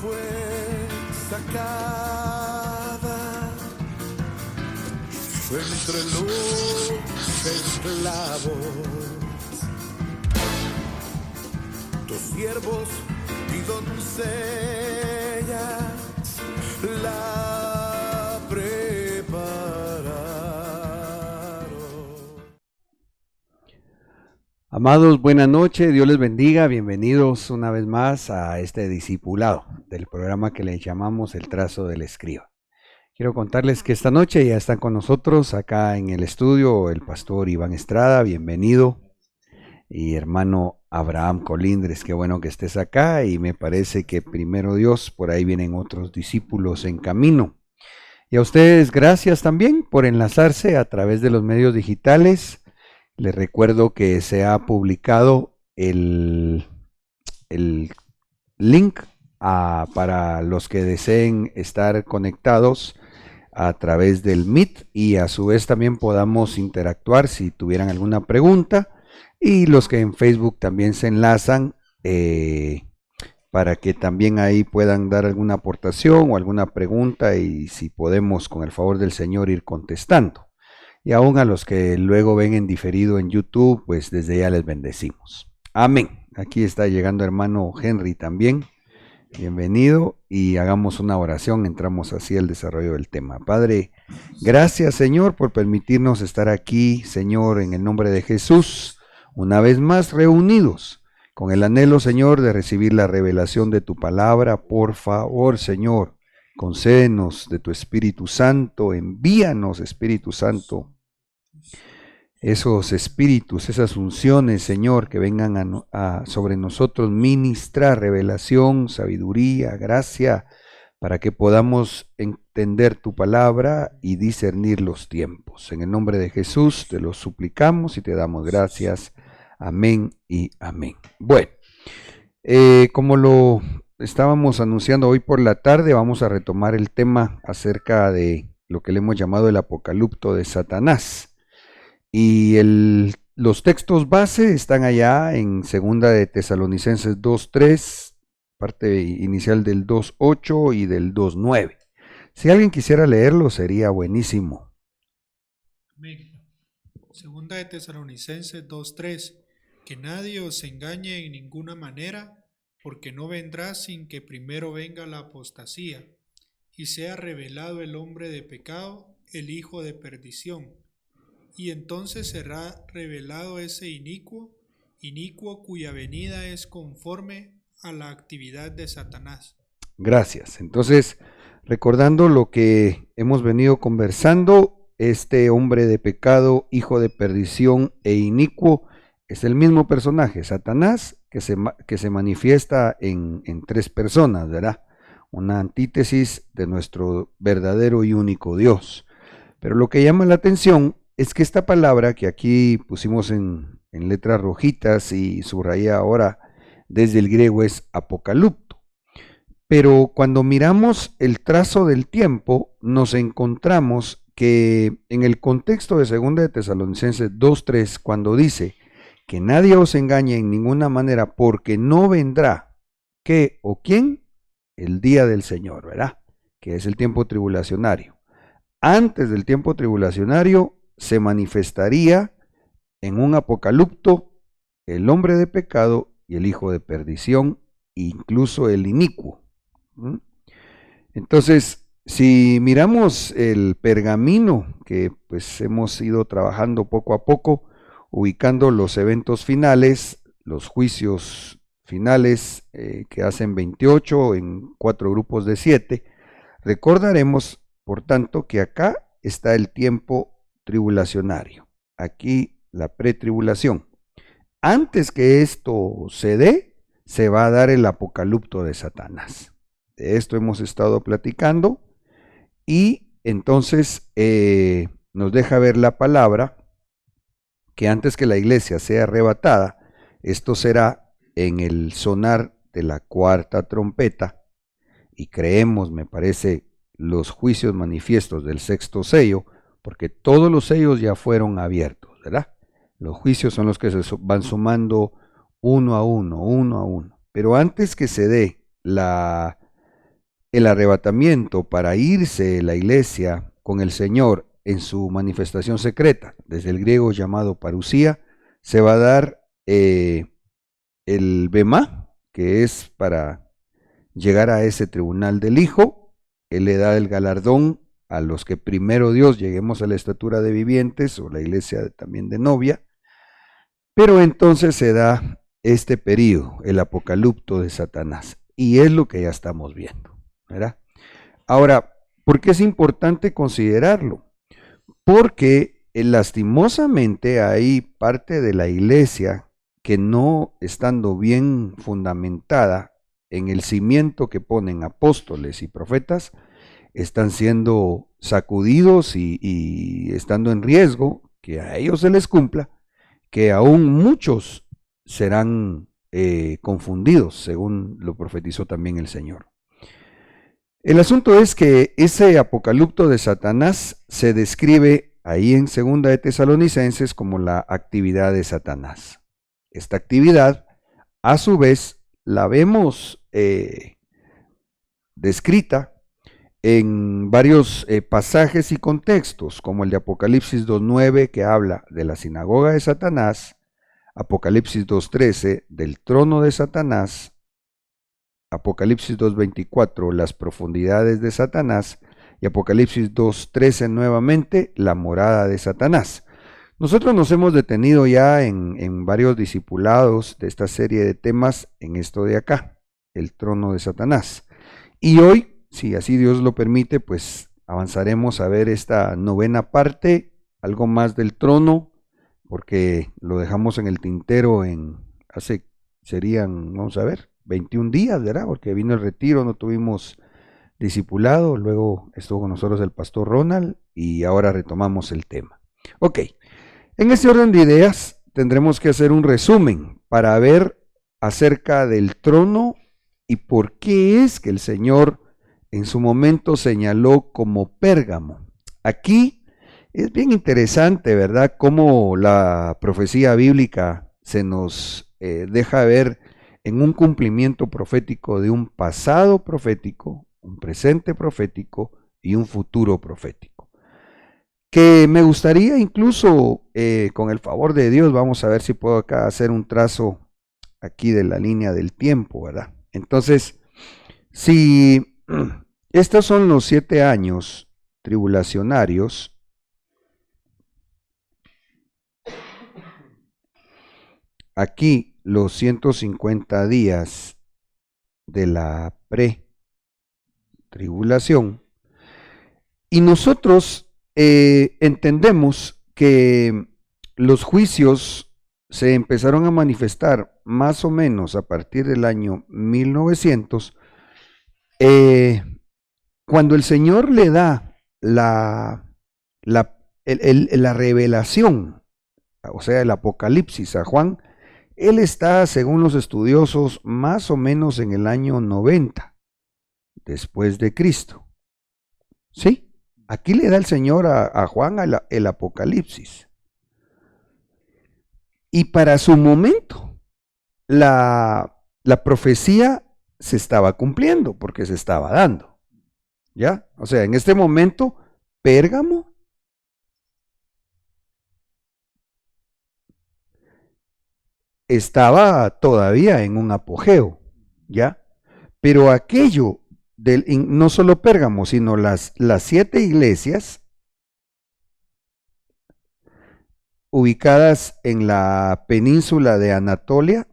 fue sacada entre los esclavos. Tus siervos y doncellas la prepararon. Amados, buenas noches, Dios les bendiga, bienvenidos una vez más a este discipulado del programa que le llamamos El Trazo del Escriba. Quiero contarles que esta noche ya están con nosotros acá en el estudio el pastor Iván Estrada, bienvenido, y hermano Abraham Colindres, qué bueno que estés acá, y me parece que primero Dios, por ahí vienen otros discípulos en camino. Y a ustedes gracias también por enlazarse a través de los medios digitales. Les recuerdo que se ha publicado el link para los que deseen estar conectados a través del Meet y a su vez también podamos interactuar si tuvieran alguna pregunta, y los que en Facebook también se enlazan para que también ahí puedan dar alguna aportación o alguna pregunta y si podemos con el favor del Señor ir contestando. Y aún a los que luego ven en diferido en YouTube, pues desde ya les bendecimos. Amén. Aquí está llegando hermano Henry también. Bienvenido y hagamos una oración. Entramos así al desarrollo del tema. Padre, gracias Señor por permitirnos estar aquí, Señor, en el nombre de Jesús, una vez más reunidos con el anhelo, Señor, de recibir la revelación de tu palabra. Por favor, Señor, concédenos de tu Espíritu Santo, envíanos, Espíritu Santo, esos espíritus, esas unciones, Señor, que vengan sobre nosotros, ministrar revelación, sabiduría, gracia, para que podamos entender tu palabra y discernir los tiempos. En el nombre de Jesús te lo suplicamos y te damos gracias. Amén y amén. Bueno, como lo estábamos anunciando hoy por la tarde, vamos a retomar el tema acerca de lo que le hemos llamado el apocalipto de Satanás. Y los textos base están allá en segunda de Tesalonicenses 2:3, parte inicial del 2:8 y del 2:9. Si alguien quisiera leerlo sería buenísimo. Amén. Segunda de Tesalonicenses 2:3. Que nadie os engañe en ninguna manera, porque no vendrá sin que primero venga la apostasía, y sea revelado el hombre de pecado, el hijo de perdición. Y entonces será revelado ese inicuo cuya venida es conforme a la actividad de Satanás. Gracias. Entonces, recordando lo que hemos venido conversando, este hombre de pecado, hijo de perdición e inicuo, es el mismo personaje, Satanás, que se manifiesta en tres personas, ¿verdad? Una antítesis de nuestro verdadero y único Dios. Pero lo que llama la atención es que esta palabra que aquí pusimos en letras rojitas y subrayé ahora desde el griego es apocalipto. Pero cuando miramos el trazo del tiempo, nos encontramos que en el contexto de 2 de Tesalonicenses 2:3, cuando dice que nadie os engañe en ninguna manera, porque no vendrá, ¿qué o quién? El día del Señor, ¿verdad? Que es el tiempo tribulacionario. Antes del tiempo tribulacionario se manifestaría en un apocalipto el hombre de pecado y el hijo de perdición, incluso el inicuo. Entonces, si miramos el pergamino que pues hemos ido trabajando poco a poco, ubicando los eventos finales, los juicios finales que hacen 28 en 4 grupos de 7, recordaremos, por tanto, que acá está el tiempo tribulacionario, aquí la pretribulación. Antes que esto se dé, se va a dar el apocalipto de Satanás. De esto hemos estado platicando y entonces nos deja ver la palabra que antes que la iglesia sea arrebatada, esto será en el sonar de la cuarta trompeta, y creemos, me parece, los juicios manifiestos del sexto sello, porque todos los sellos ya fueron abiertos, ¿verdad? Los juicios son los que se van sumando uno a uno. Pero antes que se dé el arrebatamiento para irse la iglesia con el Señor en su manifestación secreta, desde el griego llamado parusía, se va a dar el bemá, que es para llegar a ese tribunal del Hijo. Él le da el galardón a los que primero Dios lleguemos a la estatura de vivientes, o la iglesia también de novia, pero entonces se da este período, el apocalipto de Satanás, y es lo que ya estamos viendo, ¿verdad? Ahora, ¿por qué es importante considerarlo? Porque lastimosamente hay parte de la iglesia que, no estando bien fundamentada en el cimiento que ponen apóstoles y profetas, están siendo sacudidos y estando en riesgo que a ellos se les cumpla, que aún muchos serán confundidos, según lo profetizó también el Señor. El asunto es que ese apocalipto de Satanás se describe ahí en 2 de Tesalonicenses como la actividad de Satanás. Esta actividad, a su vez, la vemos descrita en varios pasajes y contextos, como el de Apocalipsis 2.9, que habla de la sinagoga de Satanás, Apocalipsis 2.13, del trono de Satanás, Apocalipsis 2.24, las profundidades de Satanás, y Apocalipsis 2.13 nuevamente, la morada de Satanás. Nosotros nos hemos detenido ya en varios discipulados de esta serie de temas en esto de acá, el trono de Satanás. Y hoy, si así Dios lo permite, pues avanzaremos a ver esta novena parte, algo más del trono, porque lo dejamos en el tintero serían, vamos a ver, 21 días, ¿verdad? Porque vino el retiro, no tuvimos discipulado, luego estuvo con nosotros el pastor Ronald y ahora retomamos el tema. Ok, en este orden de ideas tendremos que hacer un resumen para ver acerca del trono y por qué es que el Señor en su momento señaló como Pérgamo. Aquí es bien interesante, ¿verdad?, cómo la profecía bíblica se nos deja ver en un cumplimiento profético de un pasado profético, un presente profético y un futuro profético. Que me gustaría incluso, con el favor de Dios, vamos a ver si puedo acá hacer un trazo aquí de la línea del tiempo, ¿verdad? Entonces, si estos son los 7 años tribulacionarios, aquí los 150 días de la pre-tribulación, y nosotros entendemos que los juicios se empezaron a manifestar más o menos a partir del año 1900, cuando el Señor le da la revelación, o sea, el Apocalipsis a Juan. Él está, según los estudiosos, más o menos en el año 90 después de Cristo. ¿Sí? Aquí le da el Señor a Juan el Apocalipsis. Y para su momento, la profecía se estaba cumpliendo, porque se estaba dando. ¿Ya? O sea, en este momento, Pérgamo estaba todavía en un apogeo, ¿ya? Pero aquello, no solo Pérgamo, sino las 7 iglesias ubicadas en la península de Anatolia,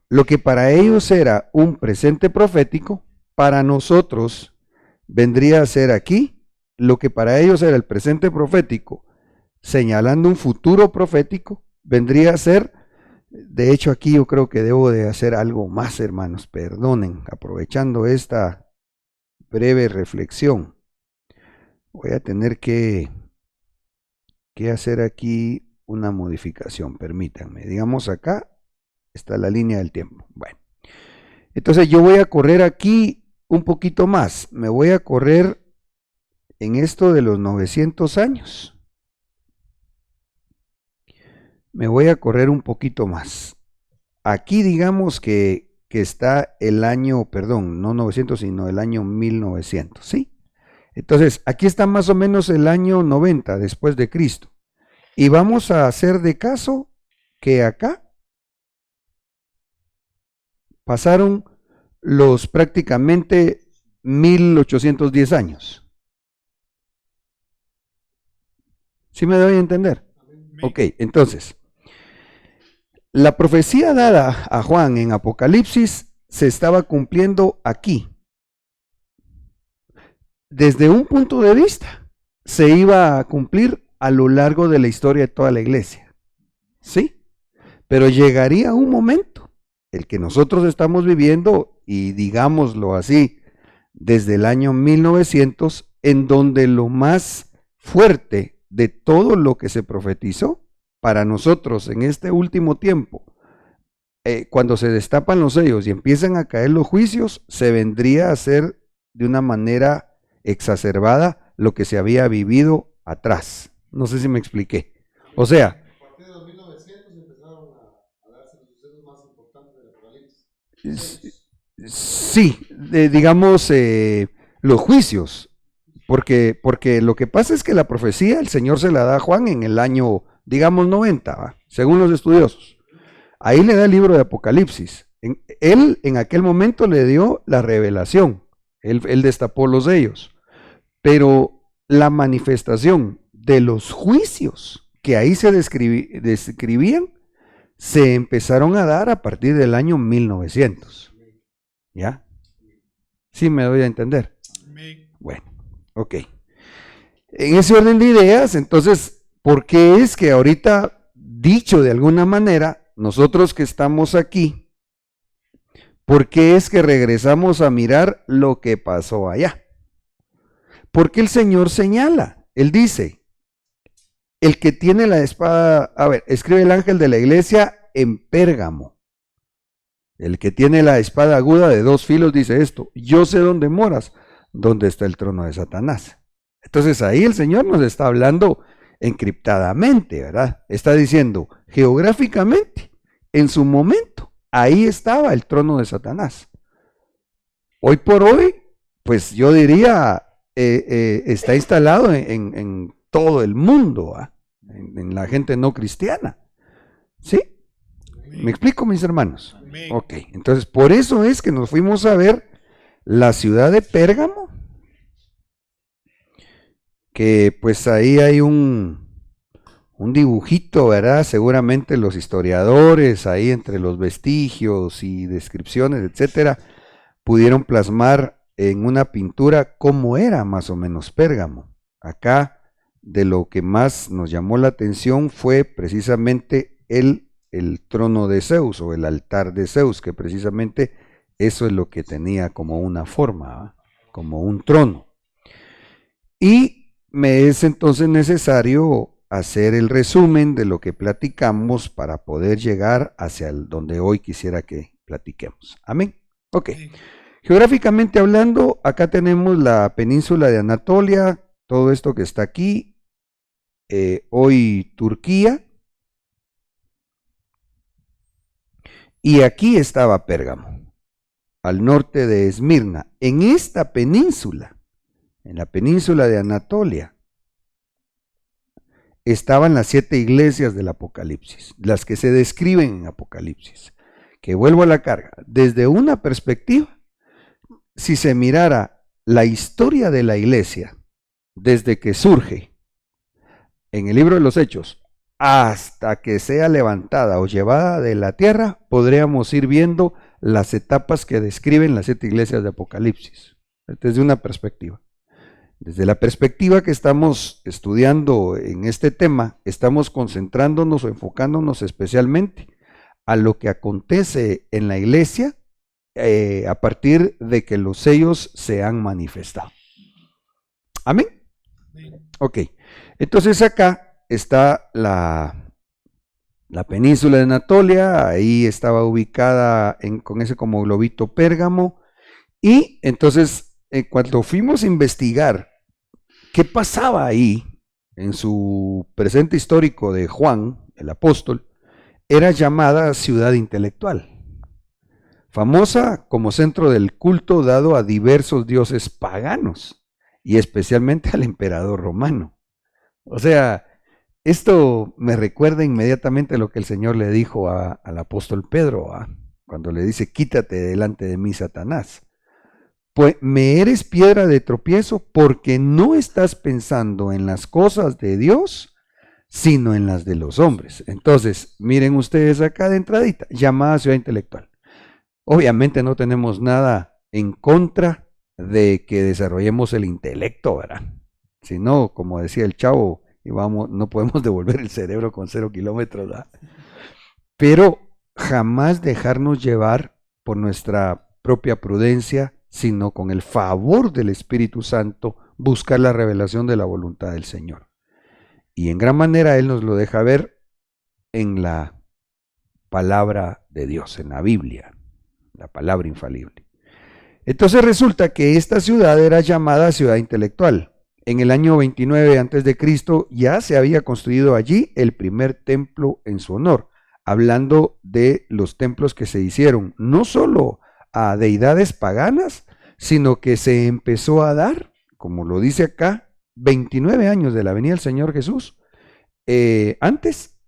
lo que para ellos era un presente profético, para nosotros vendría a ser aquí lo que para ellos era el presente profético, señalando un futuro profético. Vendría a ser, de hecho aquí yo creo que debo de hacer algo más, hermanos, perdonen, aprovechando esta breve reflexión, voy a tener que hacer aquí una modificación, permítanme, digamos acá está la línea del tiempo. Bueno, entonces yo voy a correr aquí un poquito más, me voy a correr en esto de los 900 años. Me voy a correr un poquito más. Aquí digamos que que está el año, perdón, no 900, sino el año 1900, ¿sí? Entonces, aquí está más o menos el año 90 después de Cristo. Y vamos a hacer de caso que acá pasaron los prácticamente 1810 años. ¿Sí me doy a entender? Ok, entonces, la profecía dada a Juan en Apocalipsis se estaba cumpliendo aquí. Desde un punto de vista, se iba a cumplir a lo largo de la historia de toda la iglesia. ¿Sí? Pero llegaría un momento, el que nosotros estamos viviendo, y digámoslo así, desde el año 1900, en donde lo más fuerte de todo lo que se profetizó para nosotros en este último tiempo, cuando se destapan los sellos y empiezan a caer los juicios, se vendría a hacer de una manera exacerbada lo que se había vivido atrás. No sé si me expliqué. O sea, A partir de los 1900 empezaron a darse los sucesos más importantes del Apocalipsis. sí, digamos, los juicios, porque lo que pasa es que la profecía el Señor se la da a Juan en el año, digamos, 90, ¿va? Según los estudiosos. Ahí le da el libro de Apocalipsis. Él en aquel momento le dio la revelación, él destapó los sellos, pero la manifestación de los juicios que ahí se describían se empezaron a dar a partir del año 1900. ¿Ya? ¿Sí me doy a entender? Bueno, ok. En ese orden de ideas, entonces, ¿por qué es que ahorita, dicho de alguna manera, nosotros que estamos aquí, ¿por qué es que regresamos a mirar lo que pasó allá? Porque el Señor señala, Él dice, el que tiene la espada, a ver, escribe el ángel de la iglesia en Pérgamo. El que tiene la espada aguda de 2 filos dice esto: yo sé dónde moras, dónde está el trono de Satanás. Entonces ahí el Señor nos está hablando encriptadamente, ¿verdad? Está diciendo geográficamente, en su momento, ahí estaba el trono de Satanás. Hoy por hoy, pues yo diría, está instalado en todo el mundo, ¿eh? En la gente no cristiana. ¿Sí? ¿Me explico, mis hermanos? Ok, entonces por eso es que nos fuimos a ver la ciudad de Pérgamo, que pues ahí hay un dibujito, ¿verdad? Seguramente los historiadores, ahí entre los vestigios y descripciones, etcétera, pudieron plasmar en una pintura cómo era más o menos Pérgamo. Acá, de lo que más nos llamó la atención fue precisamente el trono de Zeus o el altar de Zeus, que precisamente eso es lo que tenía como una forma, ¿eh? Como un trono. Y me es entonces necesario hacer el resumen de lo que platicamos para poder llegar hacia donde hoy quisiera que platiquemos. Amén. Ok. Geográficamente hablando, acá tenemos la península de Anatolia, todo esto que está aquí, hoy Turquía, y aquí estaba Pérgamo, al norte de Esmirna. En esta península, en la península de Anatolia, estaban las 7 iglesias del Apocalipsis, las que se describen en Apocalipsis. Que vuelvo a la carga, desde una perspectiva, si se mirara la historia de la iglesia, desde que surge en el libro de los Hechos, hasta que sea levantada o llevada de la tierra, podríamos ir viendo las etapas que describen las 7 iglesias de Apocalipsis, desde una perspectiva. Desde la perspectiva que estamos estudiando en este tema, estamos concentrándonos o enfocándonos especialmente a lo que acontece en la iglesia a partir de que los sellos se han manifestado. ¿Amén? Ok, entonces acá está la península de Anatolia, ahí estaba ubicada con ese como globito Pérgamo, y entonces cuando fuimos a investigar qué pasaba ahí en su presente histórico de Juan, el apóstol, era llamada ciudad intelectual. famosa como centro del culto dado a diversos dioses paganos y especialmente al emperador romano. O sea, esto me recuerda inmediatamente lo que el Señor le dijo al apóstol Pedro, cuando le dice, quítate delante de mí, Satanás. Pues me eres piedra de tropiezo porque no estás pensando en las cosas de Dios, sino en las de los hombres. Entonces, miren ustedes acá de entradita, llamada ciudad intelectual. Obviamente no tenemos nada en contra de que desarrollemos el intelecto, ¿verdad? Si no, como decía el chavo, no podemos devolver el cerebro con 0 kilómetros, ¿verdad? Pero jamás dejarnos llevar por nuestra propia prudencia, sino con el favor del Espíritu Santo, buscar la revelación de la voluntad del Señor. Y en gran manera Él nos lo deja ver en la palabra de Dios, en la Biblia, la palabra infalible. Entonces resulta que esta ciudad era llamada ciudad intelectual. En el año 29 a.C. ya se había construido allí el primer templo en su honor, hablando de los templos que se hicieron no solo a deidades paganas, sino que se empezó a dar, como lo dice acá, 29 años de la venida del Señor Jesús. Antes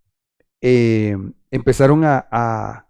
empezaron a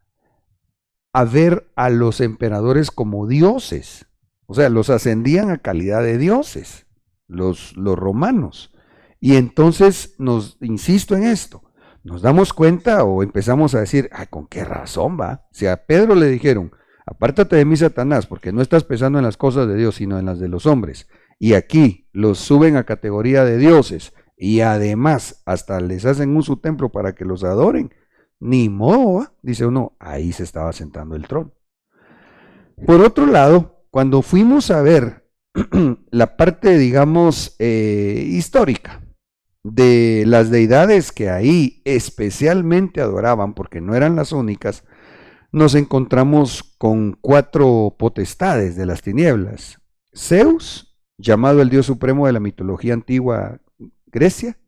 ver a los emperadores como dioses, o sea, los ascendían a calidad de dioses, los romanos. Y entonces insisto en esto, nos damos cuenta o empezamos a decir, ¿con qué razón va? Si a Pedro le dijeron, apártate de mí, Satanás, porque no estás pensando en las cosas de Dios, sino en las de los hombres, y aquí los suben a categoría de dioses, y además hasta les hacen un su templo para que los adoren, ni modo, dice uno, ahí se estaba sentando el trono. Por otro lado, cuando fuimos a ver la parte, digamos, histórica de las deidades que ahí especialmente adoraban, porque no eran las únicas, nos encontramos con 4 potestades de las tinieblas. Zeus, llamado el dios supremo de la mitología antigua Grecia,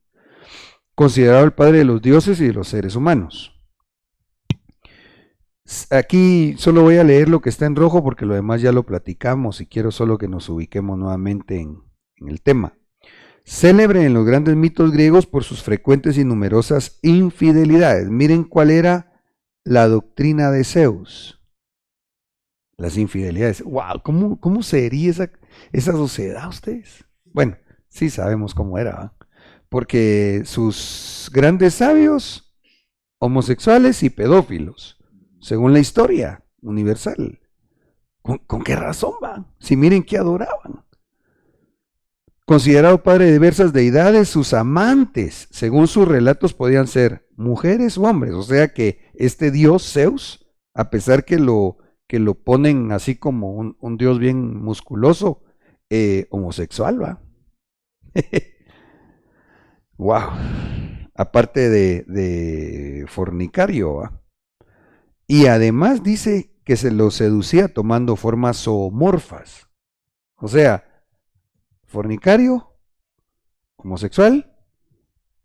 considerado el padre de los dioses y de los seres humanos. Aquí solo voy a leer lo que está en rojo porque lo demás ya lo platicamos y quiero solo que nos ubiquemos nuevamente en el tema. Célebre en los grandes mitos griegos por sus frecuentes y numerosas infidelidades. Miren cuál era la doctrina de Zeus. Las infidelidades. ¡Wow! ¿Cómo sería esa sociedad ustedes? Bueno, sí sabemos cómo era, ¿eh? Porque sus grandes sabios, homosexuales y pedófilos, según la historia universal. ¿Con qué razón va? Si miren qué adoraban. Considerado padre de diversas deidades, sus amantes, según sus relatos, podían ser mujeres o hombres. O sea que este dios Zeus, a pesar que lo ponen así como un dios bien musculoso, homosexual, ¿va? Wow. Aparte de fornicario, ¿va? Y además dice que se lo seducía tomando formas zoomorfas. O sea, fornicario, homosexual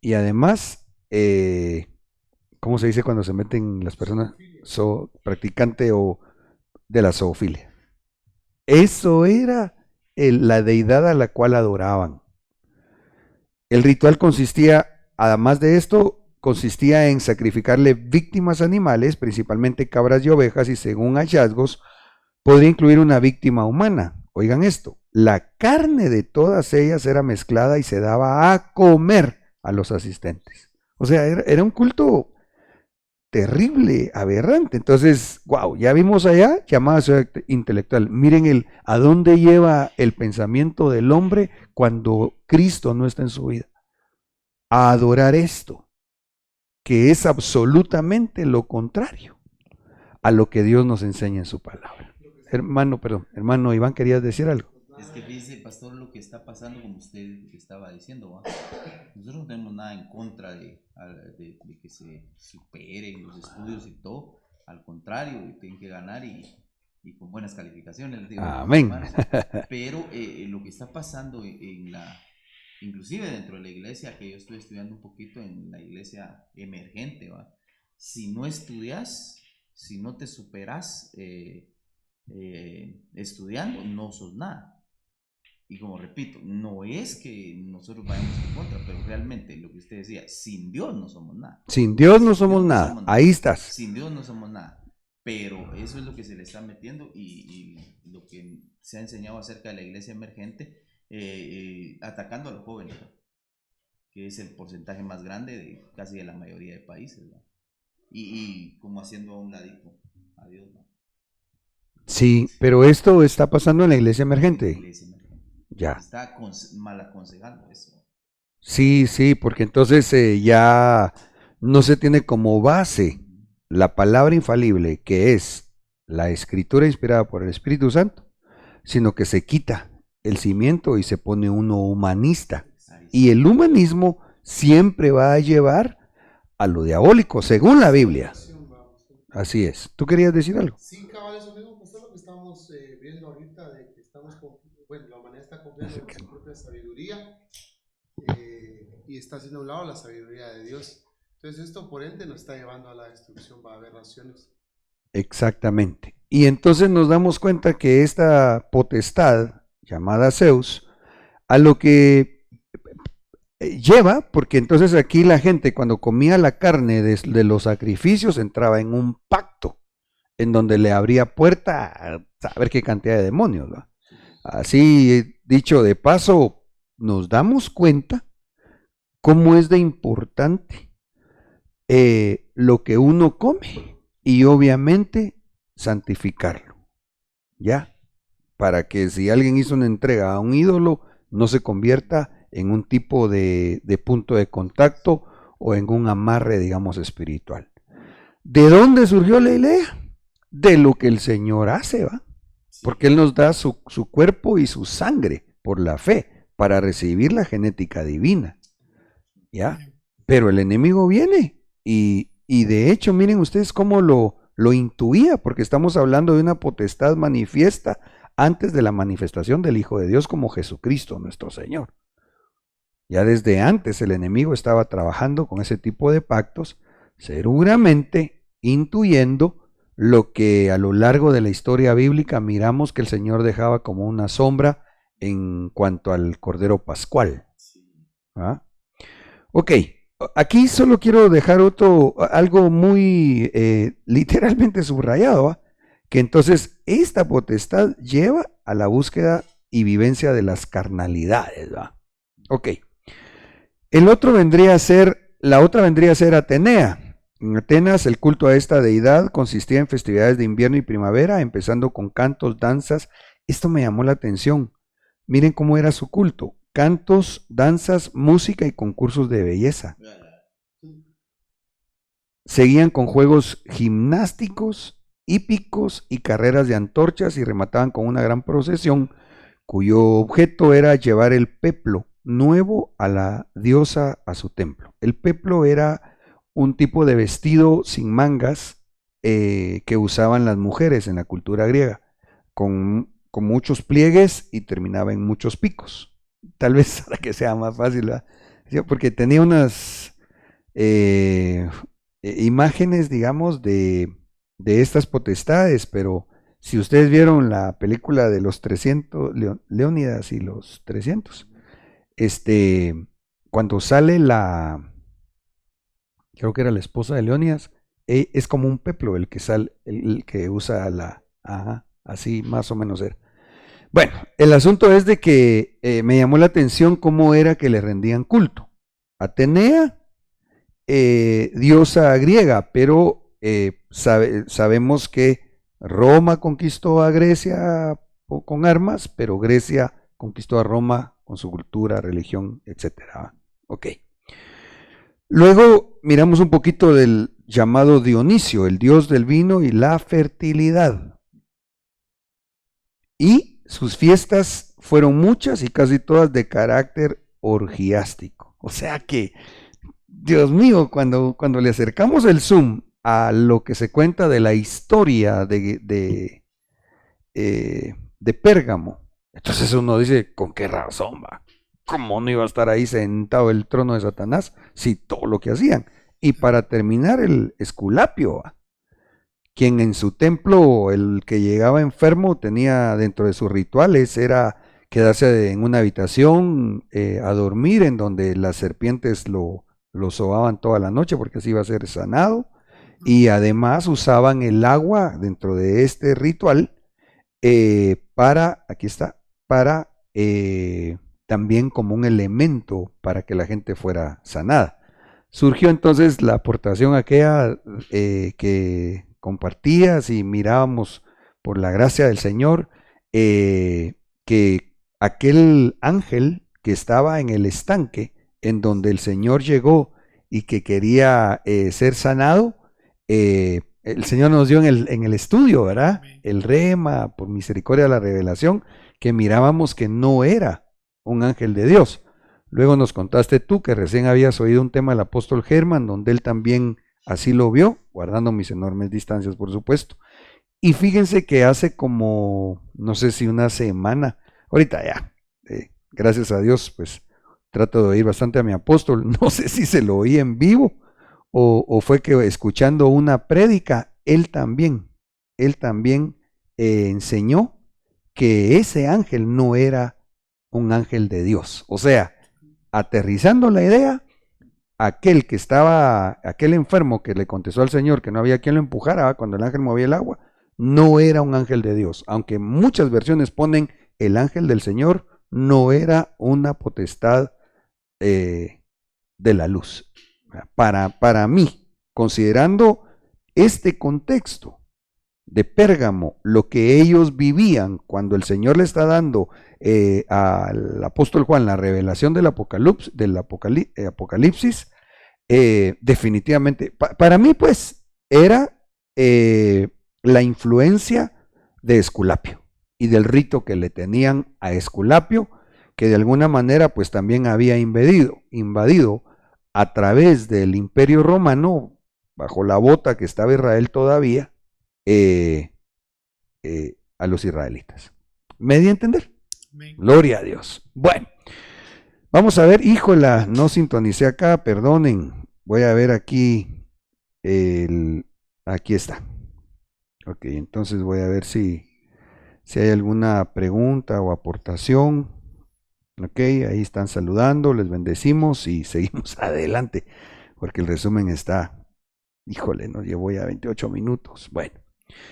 y además, ¿cómo se dice cuando se meten las personas? Practicante o de la zoofilia. Eso era la deidad a la cual adoraban. El ritual consistía, además de esto, consistía en sacrificarle víctimas animales, principalmente cabras y ovejas, y según hallazgos, podría incluir una víctima humana. Oigan esto, la carne de todas ellas era mezclada y se daba a comer a los asistentes. O sea, era un culto terrible, aberrante. Entonces, wow, ya vimos allá, llamada ciudad intelectual. Miren a dónde lleva el pensamiento del hombre cuando Cristo no está en su vida. A adorar esto, que es absolutamente lo contrario a lo que Dios nos enseña en su palabra. Hermano Iván, ¿querías decir algo? Es que dice, pastor, lo que está pasando, como usted estaba diciendo, ¿va? Nosotros no tenemos nada en contra de que se superen los estudios y todo. Al contrario, tienen que ganar y con buenas calificaciones, les digo, amén. hermanos. Pero lo que está pasando inclusive dentro de la iglesia, que yo estoy estudiando un poquito en la iglesia emergente, ¿va? Si no estudias, si no te superas, estudiando, no sos nada. Y como repito, no es que nosotros vayamos en contra, pero realmente lo que usted decía, sin Dios no somos nada. Sin Dios no Sin somos Dios no nada. somos nada. Ahí estás. Sin Dios no somos nada. Pero eso es lo que se le está metiendo y lo que se ha enseñado acerca de la iglesia emergente, atacando a los jóvenes, ¿no? Que es el porcentaje más grande de casi de la mayoría de países, ¿no? Y como haciendo a un ladito a Dios, ¿no? Sí, pero esto está pasando en la iglesia emergente. Iglesia emergente. Ya. Está mal aconsejando eso. Sí, sí, porque entonces ya no se tiene como base la palabra infalible, que es la escritura inspirada por el Espíritu Santo, sino que se quita el cimiento y se pone uno humanista. Y el humanismo siempre va a llevar a lo diabólico, según la Biblia. Así es. ¿Tú querías decir algo? Sí, cabal, eso mismo, pues es lo que estamos viendo ahorita, de que estamos, bueno, la humanidad está confiando en su propia sabiduría y está haciendo a un lado la sabiduría de Dios. Entonces esto por ende nos está llevando a la destrucción, va a haber naciones. Exactamente. Y entonces nos damos cuenta que esta potestad llamada Zeus, a lo que lleva, porque entonces aquí la gente cuando comía la carne de los sacrificios entraba en un pacto, en donde le abría puerta a saber qué cantidad de demonios, ¿va? Así dicho de paso, nos damos cuenta cómo es de importante lo que uno come y obviamente santificarlo, ¿ya? Para que si alguien hizo una entrega a un ídolo, no se convierta en un tipo de punto de contacto o en un amarre, digamos, espiritual. ¿De dónde surgió la idea? De lo que el Señor hace, ¿va? Porque Él nos da su cuerpo y su sangre por la fe para recibir la genética divina, ¿ya? Pero el enemigo viene y de hecho, miren ustedes cómo lo intuía, porque estamos hablando de una potestad manifiesta antes de la manifestación del Hijo de Dios como Jesucristo nuestro Señor. Ya desde antes el enemigo estaba trabajando con ese tipo de pactos, seguramente intuyendo lo que a lo largo de la historia bíblica miramos que el Señor dejaba como una sombra en cuanto al Cordero Pascual. ¿Ah? Ok, aquí solo quiero dejar algo muy literalmente subrayado, ¿va? Que entonces esta potestad lleva a la búsqueda y vivencia de las carnalidades, ¿va? Ok. La otra vendría a ser Atenea. En Atenas el culto a esta deidad consistía en festividades de invierno y primavera, empezando con cantos, danzas. Esto me llamó la atención. Miren cómo era su culto. Cantos, danzas, música y concursos de belleza. Seguían con juegos gimnásticos, hípicos y carreras de antorchas y remataban con una gran procesión cuyo objeto era llevar el peplo nuevo a la diosa a su templo. El peplo era un tipo de vestido sin mangas que usaban las mujeres en la cultura griega, con muchos pliegues y terminaba en muchos picos. Tal vez para que sea más fácil, ¿verdad? Porque tenía unas imágenes, digamos, de estas potestades, pero si ustedes vieron la película de los 300, Leónidas y los 300, cuando sale creo que era la esposa de Leónidas, es como un peplo el que sale, el que usa así más o menos era. Bueno, el asunto es de que me llamó la atención cómo era que le rendían culto. Atenea, diosa griega, pero sabemos que Roma conquistó a Grecia con armas, pero Grecia conquistó a Roma con su cultura, religión, etcétera. Ok. Luego miramos un poquito del llamado Dionisio, el dios del vino y la fertilidad. Y sus fiestas fueron muchas y casi todas de carácter orgiástico. O sea que, Dios mío, cuando le acercamos el zoom a lo que se cuenta de la historia de Pérgamo, entonces uno dice, ¿con qué razón va? ¿Cómo no iba a estar ahí sentado el trono de Satanás? Si todo lo que hacían. Y para terminar el Esculapio, quien en su templo, el que llegaba enfermo, tenía dentro de sus rituales, era quedarse en una habitación a dormir, en donde las serpientes lo sobaban toda la noche, porque así iba a ser sanado. Y además usaban el agua dentro de este ritual aquí está, para también como un elemento para que la gente fuera sanada. Surgió entonces la aportación aquella que compartías y mirábamos por la gracia del Señor, que aquel ángel que estaba en el estanque, en donde el Señor llegó y que quería ser sanado, el Señor nos dio en el estudio, ¿verdad? El rema, por misericordia de la revelación, que mirábamos que no era un ángel de Dios. Luego nos contaste tú que recién habías oído un tema del apóstol Germán, donde él también así lo vio, guardando mis enormes distancias, por supuesto. Y fíjense que hace como, no sé si una semana, ahorita ya, gracias a Dios, pues trato de oír bastante a mi apóstol, no sé si se lo oí en vivo, o fue que escuchando una prédica, él también enseñó que ese ángel no era un ángel de Dios. O sea, aterrizando la idea, aquel enfermo que le contestó al Señor que no había quien lo empujara cuando el ángel movía el agua, no era un ángel de Dios. Aunque muchas versiones ponen el ángel del Señor, no era una potestad de la luz. Para mí, considerando este contexto de Pérgamo, lo que ellos vivían cuando el Señor le está dando al apóstol Juan la revelación del Apocalipsis, definitivamente, para mí pues era la influencia de Esculapio y del rito que le tenían a Esculapio, que de alguna manera pues también había invadido a través del Imperio Romano, bajo la bota que estaba Israel todavía, a los israelitas. ¿Me di a entender? Amén. Gloria a Dios. Bueno, vamos a ver, híjola, no sintonicé acá, perdonen. Voy a ver aquí, aquí está. Ok, entonces voy a ver si hay alguna pregunta o aportación. Ok, ahí están saludando, les bendecimos y seguimos adelante, porque el resumen está, híjole, nos llevó ya 28 minutos. Bueno,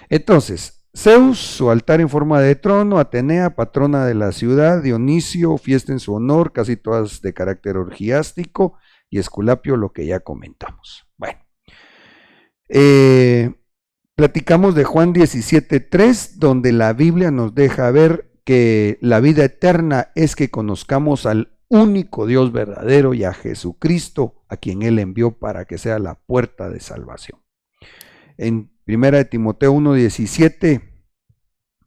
entonces, Zeus, su altar en forma de trono, Atenea, patrona de la ciudad, Dionisio, fiesta en su honor, casi todas de carácter orgiástico, y Esculapio, lo que ya comentamos. Bueno, platicamos de Juan 17:3, donde la Biblia nos deja ver que la vida eterna es que conozcamos al único Dios verdadero y a Jesucristo, a quien Él envió para que sea la puerta de salvación. En 1 Timoteo 1:17,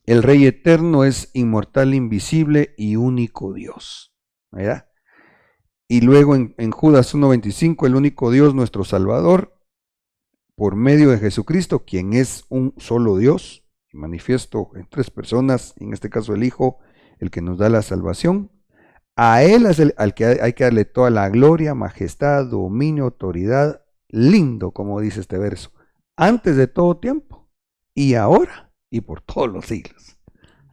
el Rey eterno es inmortal, invisible y único Dios, ¿verdad? Y luego en Judas 1:25, el único Dios, nuestro Salvador, por medio de Jesucristo, quien es un solo Dios, manifiesto en tres personas, en este caso el Hijo, el que nos da la salvación. A Él es al que hay que darle toda la gloria, majestad, dominio, autoridad, lindo, como dice este verso, antes de todo tiempo, y ahora, y por todos los siglos.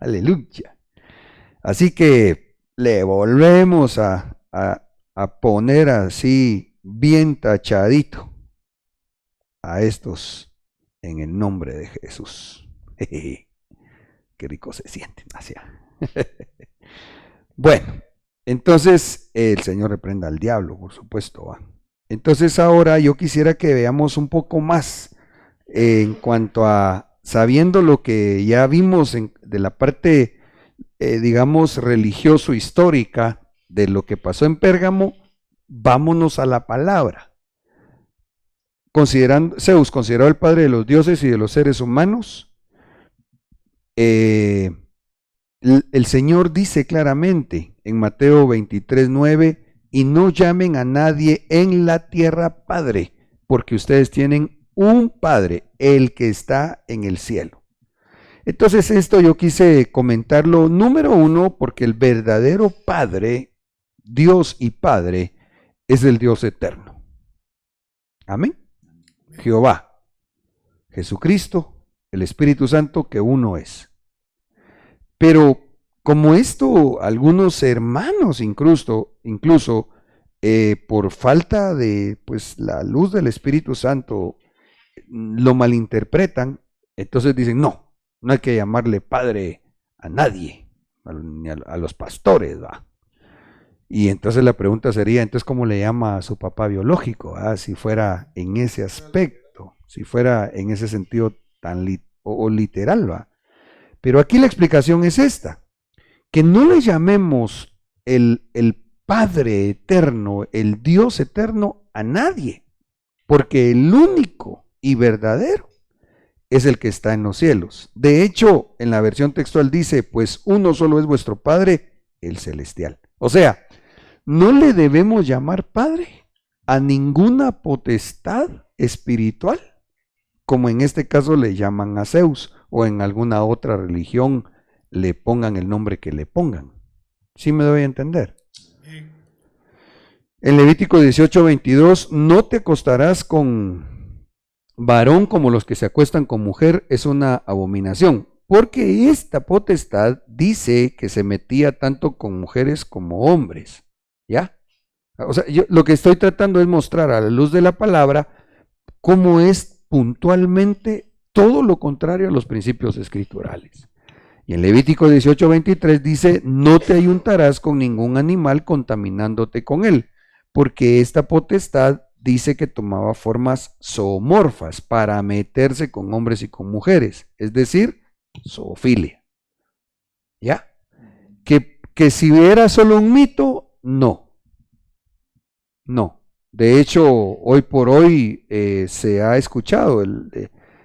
Aleluya. Así que le volvemos a poner así bien tachadito a estos en el nombre de Jesús. Qué rico se siente. Bueno, entonces el Señor reprenda al diablo, por supuesto, ¿va? Entonces ahora yo quisiera que veamos un poco más en cuanto a, sabiendo lo que ya vimos de la parte, digamos, religioso-histórica de lo que pasó en Pérgamo, vámonos a la palabra. Zeus, considerado el padre de los dioses y de los seres humanos, el Señor dice claramente en Mateo 23:9, y no llamen a nadie en la tierra Padre, porque ustedes tienen un Padre, el que está en el cielo. Entonces esto yo quise comentarlo, número uno, porque el verdadero Padre, Dios y Padre, es el Dios eterno. Amén. Jehová, Jesucristo, el Espíritu Santo que uno es. Pero como esto, algunos hermanos incluso por falta de pues, la luz del Espíritu Santo, lo malinterpretan, entonces dicen, no hay que llamarle padre a nadie, ni a los pastores, ¿va? Y entonces la pregunta sería, entonces, ¿cómo le llama a su papá biológico? Si fuera en ese aspecto, si fuera en ese sentido tan literal, ¿va? Pero aquí la explicación es esta, que no le llamemos el Padre eterno, el Dios eterno a nadie, porque el único y verdadero es el que está en los cielos. De hecho, en la versión textual dice, pues uno solo es vuestro Padre, el celestial. O sea, no le debemos llamar Padre a ninguna potestad espiritual, como en este caso le llaman a Zeus, o en alguna otra religión le pongan el nombre que le pongan. ¿Sí me doy a entender? En Levítico 18:22, no te acostarás con varón como los que se acuestan con mujer, es una abominación, porque esta potestad dice que se metía tanto con mujeres como hombres, ¿ya? O sea, yo lo que estoy tratando es mostrar a la luz de la palabra cómo es puntualmente todo lo contrario a los principios escriturales. Y en Levítico 18:23 dice, no te ayuntarás con ningún animal contaminándote con él, porque esta potestad dice que tomaba formas zoomorfas para meterse con hombres y con mujeres, es decir, zoofilia. ¿Ya? Que si era solo un mito, no. De hecho, hoy por hoy se ha escuchado,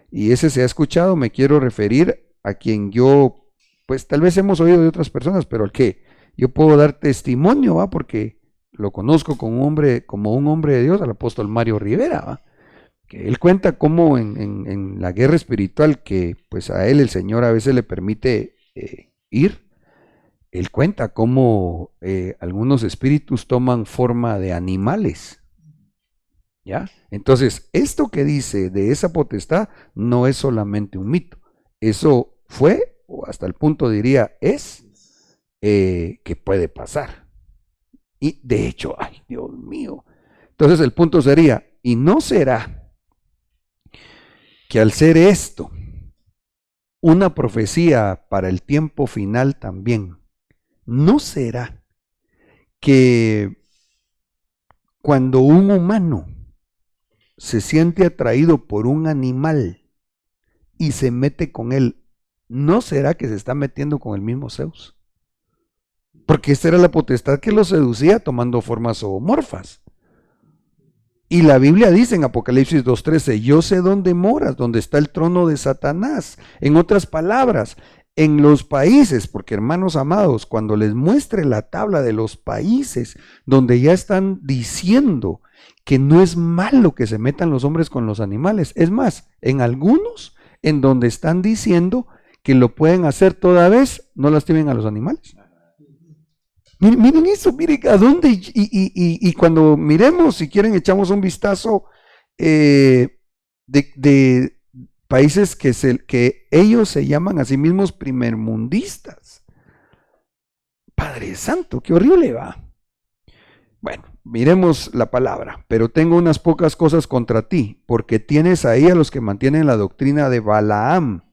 y ese se ha escuchado, me quiero referir a quien yo, pues tal vez hemos oído de otras personas, pero al que yo puedo dar testimonio, ¿va? Porque lo conozco como un hombre de Dios, al apóstol Mario Rivera, ¿va? Que él cuenta cómo en la guerra espiritual que pues a él el Señor a veces le permite ir, él cuenta cómo algunos espíritus toman forma de animales, ¿ya? Entonces, esto que dice de esa potestad no es solamente un mito, eso fue, o hasta el punto diría es, que puede pasar. Y de hecho, ay Dios mío, entonces el punto sería, ¿y no será que al ser esto una profecía para el tiempo final también, no será que cuando un humano se siente atraído por un animal y se mete con él, no será que se está metiendo con el mismo Zeus? Porque esta era la potestad que lo seducía tomando formas zoomorfas. Y la Biblia dice en Apocalipsis 2:13, yo sé dónde moras, donde está el trono de Satanás. En otras palabras, en los países, porque hermanos amados, cuando les muestre la tabla de los países donde ya están diciendo que no es malo que se metan los hombres con los animales, es más, en algunos en donde están diciendo que lo pueden hacer toda vez, no lastimen a los animales. Miren eso, miren a dónde, y cuando miremos, si quieren, echamos un vistazo de países que ellos se llaman a sí mismos primermundistas. Padre Santo, qué horrible va. Bueno, miremos la palabra, pero tengo unas pocas cosas contra ti, porque tienes ahí a los que mantienen la doctrina de Balaam,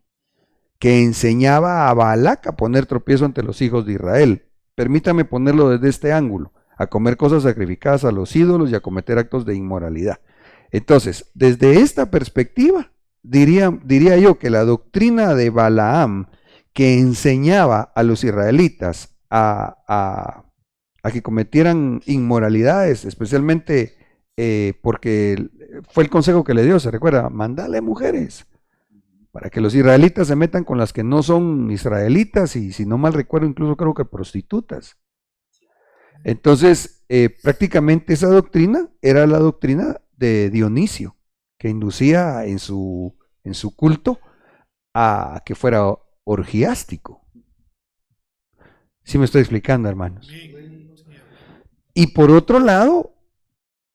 que enseñaba a Balac a poner tropiezo ante los hijos de Israel. Permítame ponerlo desde este ángulo, a comer cosas sacrificadas a los ídolos y a cometer actos de inmoralidad. Entonces, desde esta perspectiva, diría yo que la doctrina de Balaam, que enseñaba a los israelitas a que cometieran inmoralidades, especialmente porque fue el consejo que le dio, se recuerda, mandale mujeres, para que los israelitas se metan con las que no son israelitas y si no mal recuerdo incluso creo que prostitutas. Entonces prácticamente esa doctrina era la doctrina de Dionisio, que inducía en su culto a que fuera orgiástico. ¿Sí me estoy explicando, hermanos? Y por otro lado,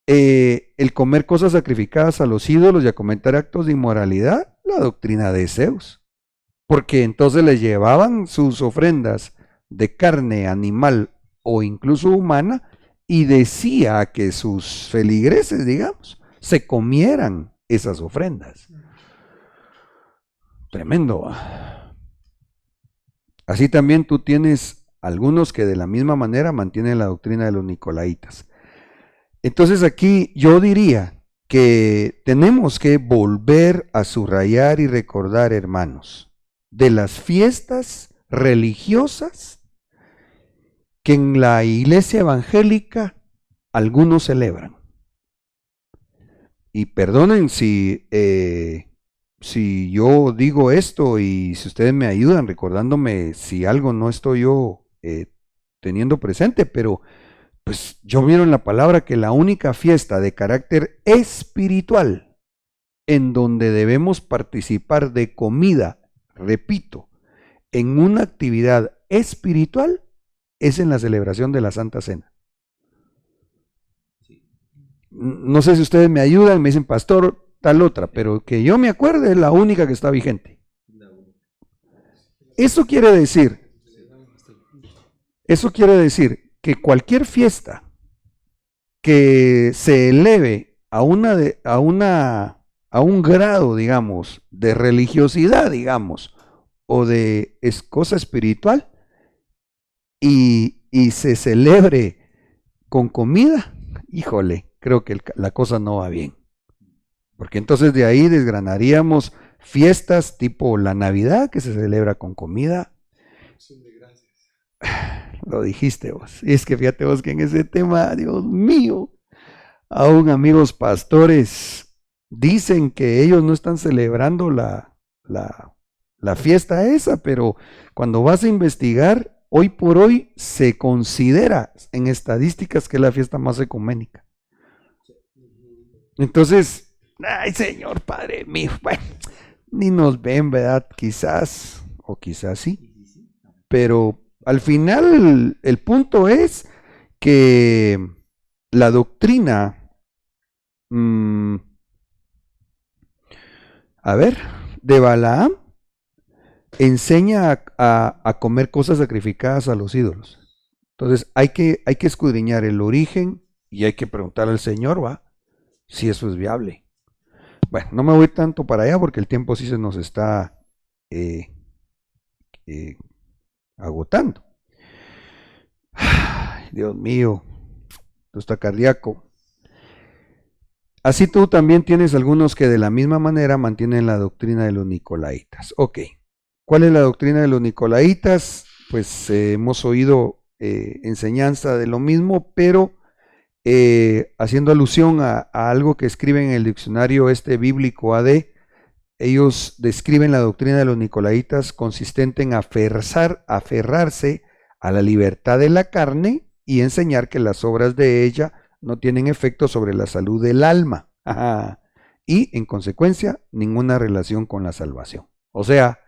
el comer cosas sacrificadas a los ídolos y a cometer actos de inmoralidad, La doctrina de Zeus. Porque entonces les llevaban sus ofrendas de carne animal o incluso humana y decía que sus feligreses, digamos, se comieran esas ofrendas. Tremendo. Así también tú tienes algunos que de la misma manera mantienen la doctrina de los nicolaitas. Entonces aquí yo diría que tenemos que volver a subrayar y recordar, hermanos, de las fiestas religiosas que en la iglesia evangélica algunos celebran. Y perdonen si yo digo esto y si ustedes me ayudan recordándome si algo no estoy yo teniendo presente, pero pues yo miro en la palabra que la única fiesta de carácter espiritual en donde debemos participar de comida, repito, en una actividad espiritual es en la celebración de la Santa Cena. No sé si ustedes me ayudan, me dicen, pastor, tal otra, pero que yo me acuerde es la única que está vigente. Eso quiere decir que cualquier fiesta que se eleve a un grado, digamos, de religiosidad, digamos, o de cosa espiritual, y se celebre con comida, híjole, creo que la cosa no va bien. Porque entonces de ahí desgranaríamos fiestas tipo la Navidad, que se celebra con comida. Lo dijiste vos. Y es que fíjate vos que en ese tema, Dios mío, aún amigos pastores dicen que ellos no están celebrando la fiesta esa, pero cuando vas a investigar, hoy por hoy se considera en estadísticas que es la fiesta más ecuménica. Entonces, ay Señor Padre mío, bueno, ni nos ven, ¿verdad? Quizás, o quizás sí, pero al final el punto es que la doctrina, de Balaam enseña a comer cosas sacrificadas a los ídolos. Entonces hay que escudriñar el origen y hay que preguntarle al Señor, ¿va? Si eso es viable. Bueno, no me voy tanto para allá porque el tiempo sí se nos está agotando. Ay, Dios mío, esto está cardíaco. Así tú también tienes algunos que de la misma manera mantienen la doctrina de los nicolaitas. Ok, ¿cuál es la doctrina de los nicolaitas? Pues hemos oído enseñanza de lo mismo, pero haciendo alusión a algo que escriben en el diccionario bíblico AD, ellos describen la doctrina de los nicolaitas consistente en aferrarse a la libertad de la carne y enseñar que las obras de ella no tienen efecto sobre la salud del alma y en consecuencia ninguna relación con la salvación. O sea,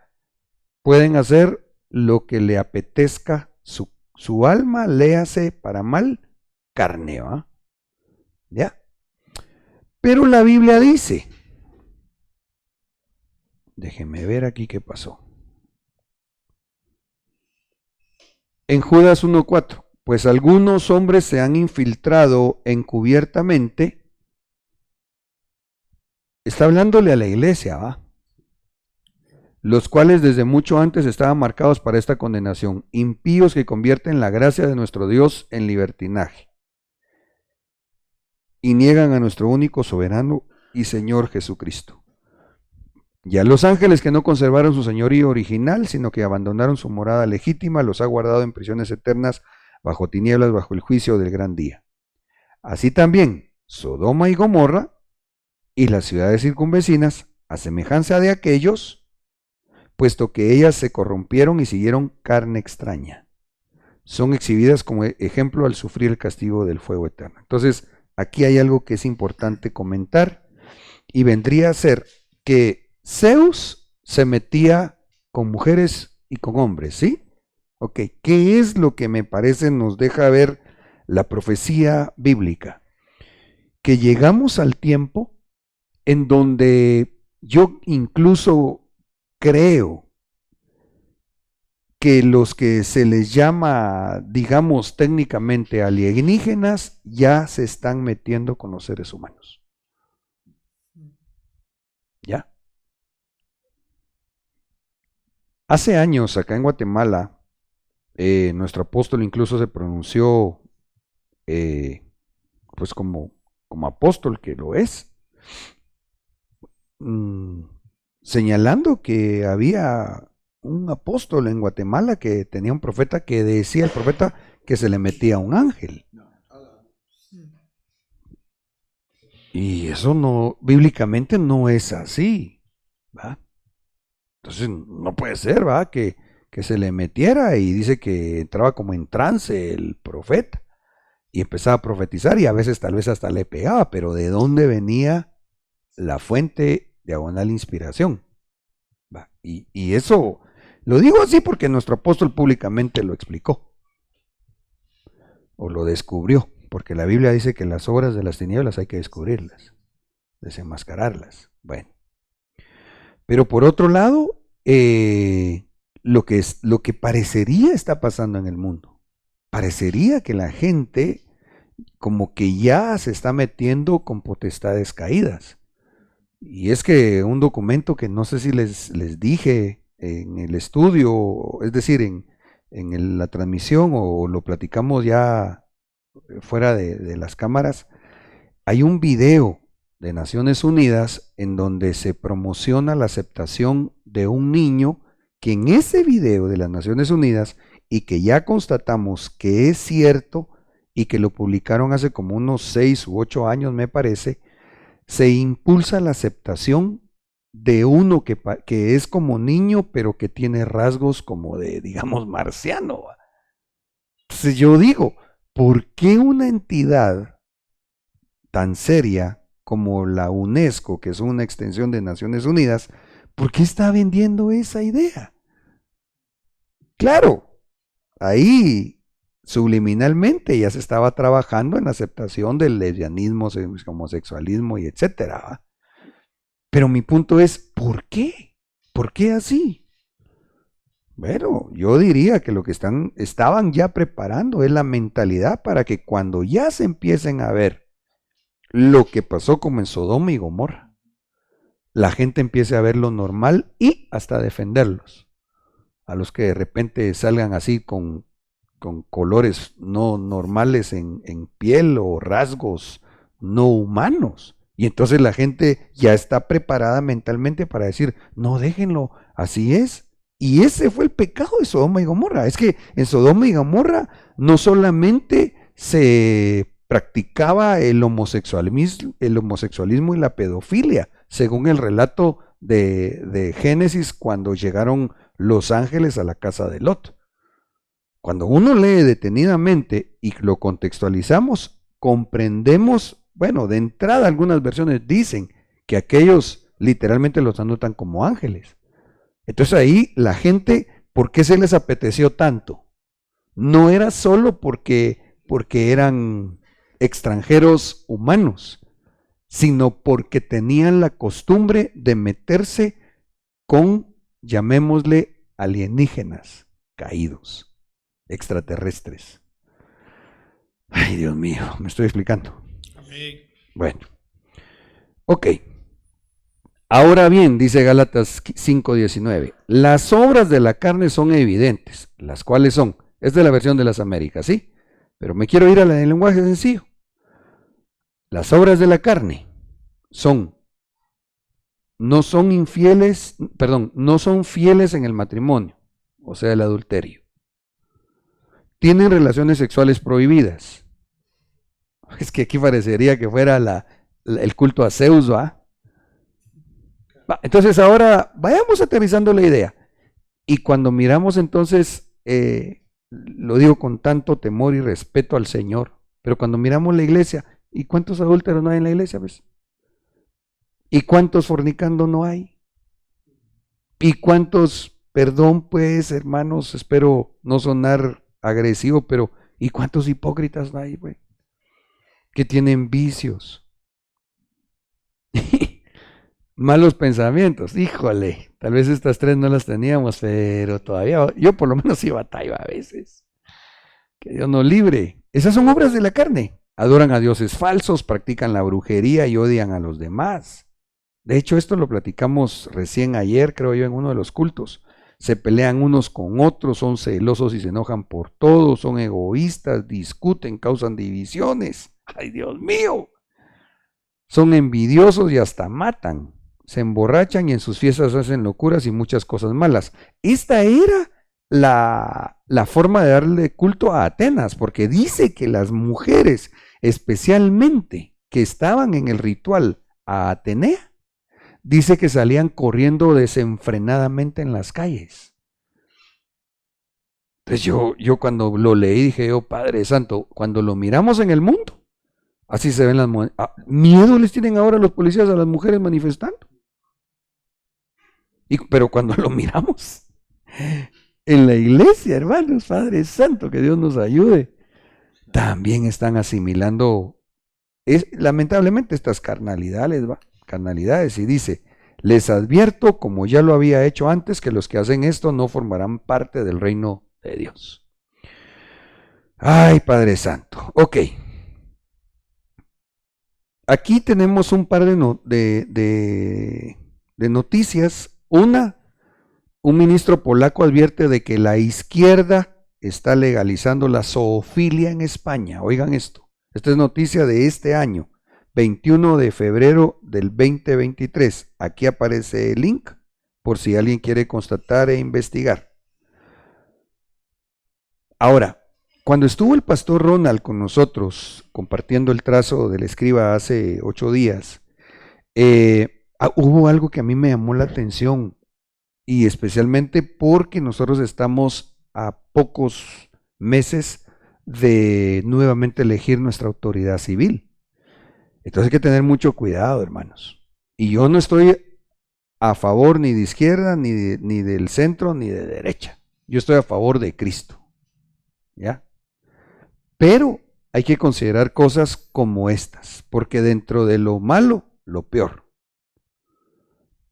pueden hacer lo que le apetezca su alma, léase para mal, carne, ¿va? ¿Ya? Pero la Biblia dice, déjenme ver aquí qué pasó. En Judas 1:4, pues algunos hombres se han infiltrado encubiertamente. Está hablándole a la iglesia, ¿va? Los cuales desde mucho antes estaban marcados para esta condenación, impíos que convierten la gracia de nuestro Dios en libertinaje y niegan a nuestro único soberano y Señor Jesucristo. Ya los ángeles que no conservaron su señorío original, sino que abandonaron su morada legítima, los ha guardado en prisiones eternas, bajo tinieblas, bajo el juicio del gran día. Así también Sodoma y Gomorra y las ciudades circunvecinas, a semejanza de aquellos, puesto que ellas se corrompieron y siguieron carne extraña, son exhibidas como ejemplo al sufrir el castigo del fuego eterno. Entonces, aquí hay algo que es importante comentar y vendría a ser que Zeus se metía con mujeres y con hombres, ¿sí? Ok, ¿qué es lo que me parece nos deja ver la profecía bíblica? Que llegamos al tiempo en donde yo incluso creo que los que se les llama, digamos técnicamente alienígenas, ya se están metiendo con los seres humanos. ¿Ya? Hace años, acá en Guatemala, nuestro apóstol incluso se pronunció pues como apóstol que lo es, señalando que había un apóstol en Guatemala que tenía un profeta que decía el profeta que se le metía un ángel. Y eso no, bíblicamente no es así, ¿va? Entonces no puede ser, ¿va? Que se le metiera, y dice que entraba como en trance el profeta y empezaba a profetizar, y a veces tal vez hasta le pegaba, pero ¿de dónde venía la fuente diagonal inspiración? ¿Va? Y eso lo digo así porque nuestro apóstol públicamente lo explicó o lo descubrió, porque la Biblia dice que las obras de las tinieblas hay que descubrirlas, desenmascararlas. Bueno, pero por otro lado, lo que parecería está pasando en el mundo, parecería que la gente como que ya se está metiendo con potestades caídas. Y es que un documento que no sé si les dije en el estudio, es decir, en la transmisión, o lo platicamos ya fuera de las cámaras, hay un video de Naciones Unidas en donde se promociona la aceptación de un niño que en ese video de las Naciones Unidas, y que ya constatamos que es cierto, y que lo publicaron hace como unos 6 u 8 años me parece, se impulsa la aceptación de uno que es como niño, pero que tiene rasgos como de, digamos, marciano. Entonces yo digo, ¿por qué una entidad tan seria como la UNESCO, que es una extensión de Naciones Unidas, por qué está vendiendo esa idea? Claro, ahí subliminalmente ya se estaba trabajando en la aceptación del lesbianismo, homosexualismo y etcétera, ¿va? Pero mi punto es, ¿por qué? ¿Por qué así? Bueno, yo diría que lo que estaban ya preparando es la mentalidad para que cuando ya se empiecen a ver lo que pasó como en Sodoma y Gomorra, la gente empiece a ver lo normal y hasta defenderlos. A los que de repente salgan así con colores no normales en piel, o rasgos no humanos. Y entonces la gente ya está preparada mentalmente para decir, no, déjenlo, así es. Y ese fue el pecado de Sodoma y Gomorra. Es que en Sodoma y Gomorra no solamente se practicaba el homosexualismo y la pedofilia, según el relato de Génesis, cuando llegaron los ángeles a la casa de Lot. Cuando uno lee detenidamente y lo contextualizamos, comprendemos, bueno, de entrada algunas versiones dicen que aquellos literalmente los anotan como ángeles. Entonces ahí la gente, ¿por qué se les apeteció tanto? No era solo porque eran extranjeros humanos, sino porque tenían la costumbre de meterse con, llamémosle, alienígenas caídos, extraterrestres. Ay, Dios mío, me estoy explicando. Amén. Bueno, ok. Ahora bien, dice Gálatas 5:19, las obras de la carne son evidentes, las cuales son, es de la versión de las Américas, ¿sí? Pero me quiero ir a la del lenguaje sencillo. Las obras de la carne no son fieles en el matrimonio, o sea, el adulterio. Tienen relaciones sexuales prohibidas. Es que aquí parecería que fuera el culto a Zeus, ¿va? Entonces ahora vayamos aterrizando la idea. Y cuando miramos entonces, lo digo con tanto temor y respeto al Señor, pero cuando miramos la iglesia, ¿y cuántos adúlteros no hay en la iglesia, ves? ¿Y cuántos fornicando no hay? ¿Y cuántos, perdón pues, hermanos, espero no sonar agresivo, pero ¿y cuántos hipócritas no hay, güey? Que tienen vicios. Malos pensamientos, híjole, tal vez estas tres no las teníamos, pero todavía, yo por lo menos sí batallo a veces. Que Dios nos libre. Esas son obras de la carne. Adoran a dioses falsos, practican la brujería y odian a los demás. De hecho, esto lo platicamos recién ayer, creo yo, en uno de los cultos. Se pelean unos con otros, son celosos y se enojan por todo, son egoístas, discuten, causan divisiones. ¡Ay, Dios mío! Son envidiosos y hasta matan. Se emborrachan y en sus fiestas hacen locuras y muchas cosas malas. Esta era la forma de darle culto a Atenas, porque dice que las mujeres, especialmente que estaban en el ritual a Atenea, dice que salían corriendo desenfrenadamente en las calles. Entonces yo cuando lo leí dije, oh Padre Santo, cuando lo miramos en el mundo, así se ven las mujeres. Miedo les tienen ahora los policías a las mujeres manifestando. Pero cuando lo miramos en la iglesia, hermanos, Padre Santo, que Dios nos ayude, también están asimilando, lamentablemente, estas carnalidades, y dice, les advierto, como ya lo había hecho antes, que los que hacen esto no formarán parte del reino de Dios. Ay, Padre Santo. Ok. Aquí tenemos un par de noticias. Una, un ministro polaco advierte de que la izquierda está legalizando la zoofilia en España. Oigan esto. Esta es noticia de este año, 21 de febrero del 2023. Aquí aparece el link por si alguien quiere constatar e investigar. Ahora, cuando estuvo el pastor Ronald con nosotros compartiendo el trazo del escriba hace 8 días, hubo algo que a mí me llamó la atención, y especialmente porque nosotros estamos a pocos meses de nuevamente elegir nuestra autoridad civil. Entonces hay que tener mucho cuidado, hermanos. Y yo no estoy a favor ni de izquierda, ni del centro, ni de derecha. Yo estoy a favor de Cristo. ¿Ya? Pero hay que considerar cosas como estas, porque dentro de lo malo, lo peor.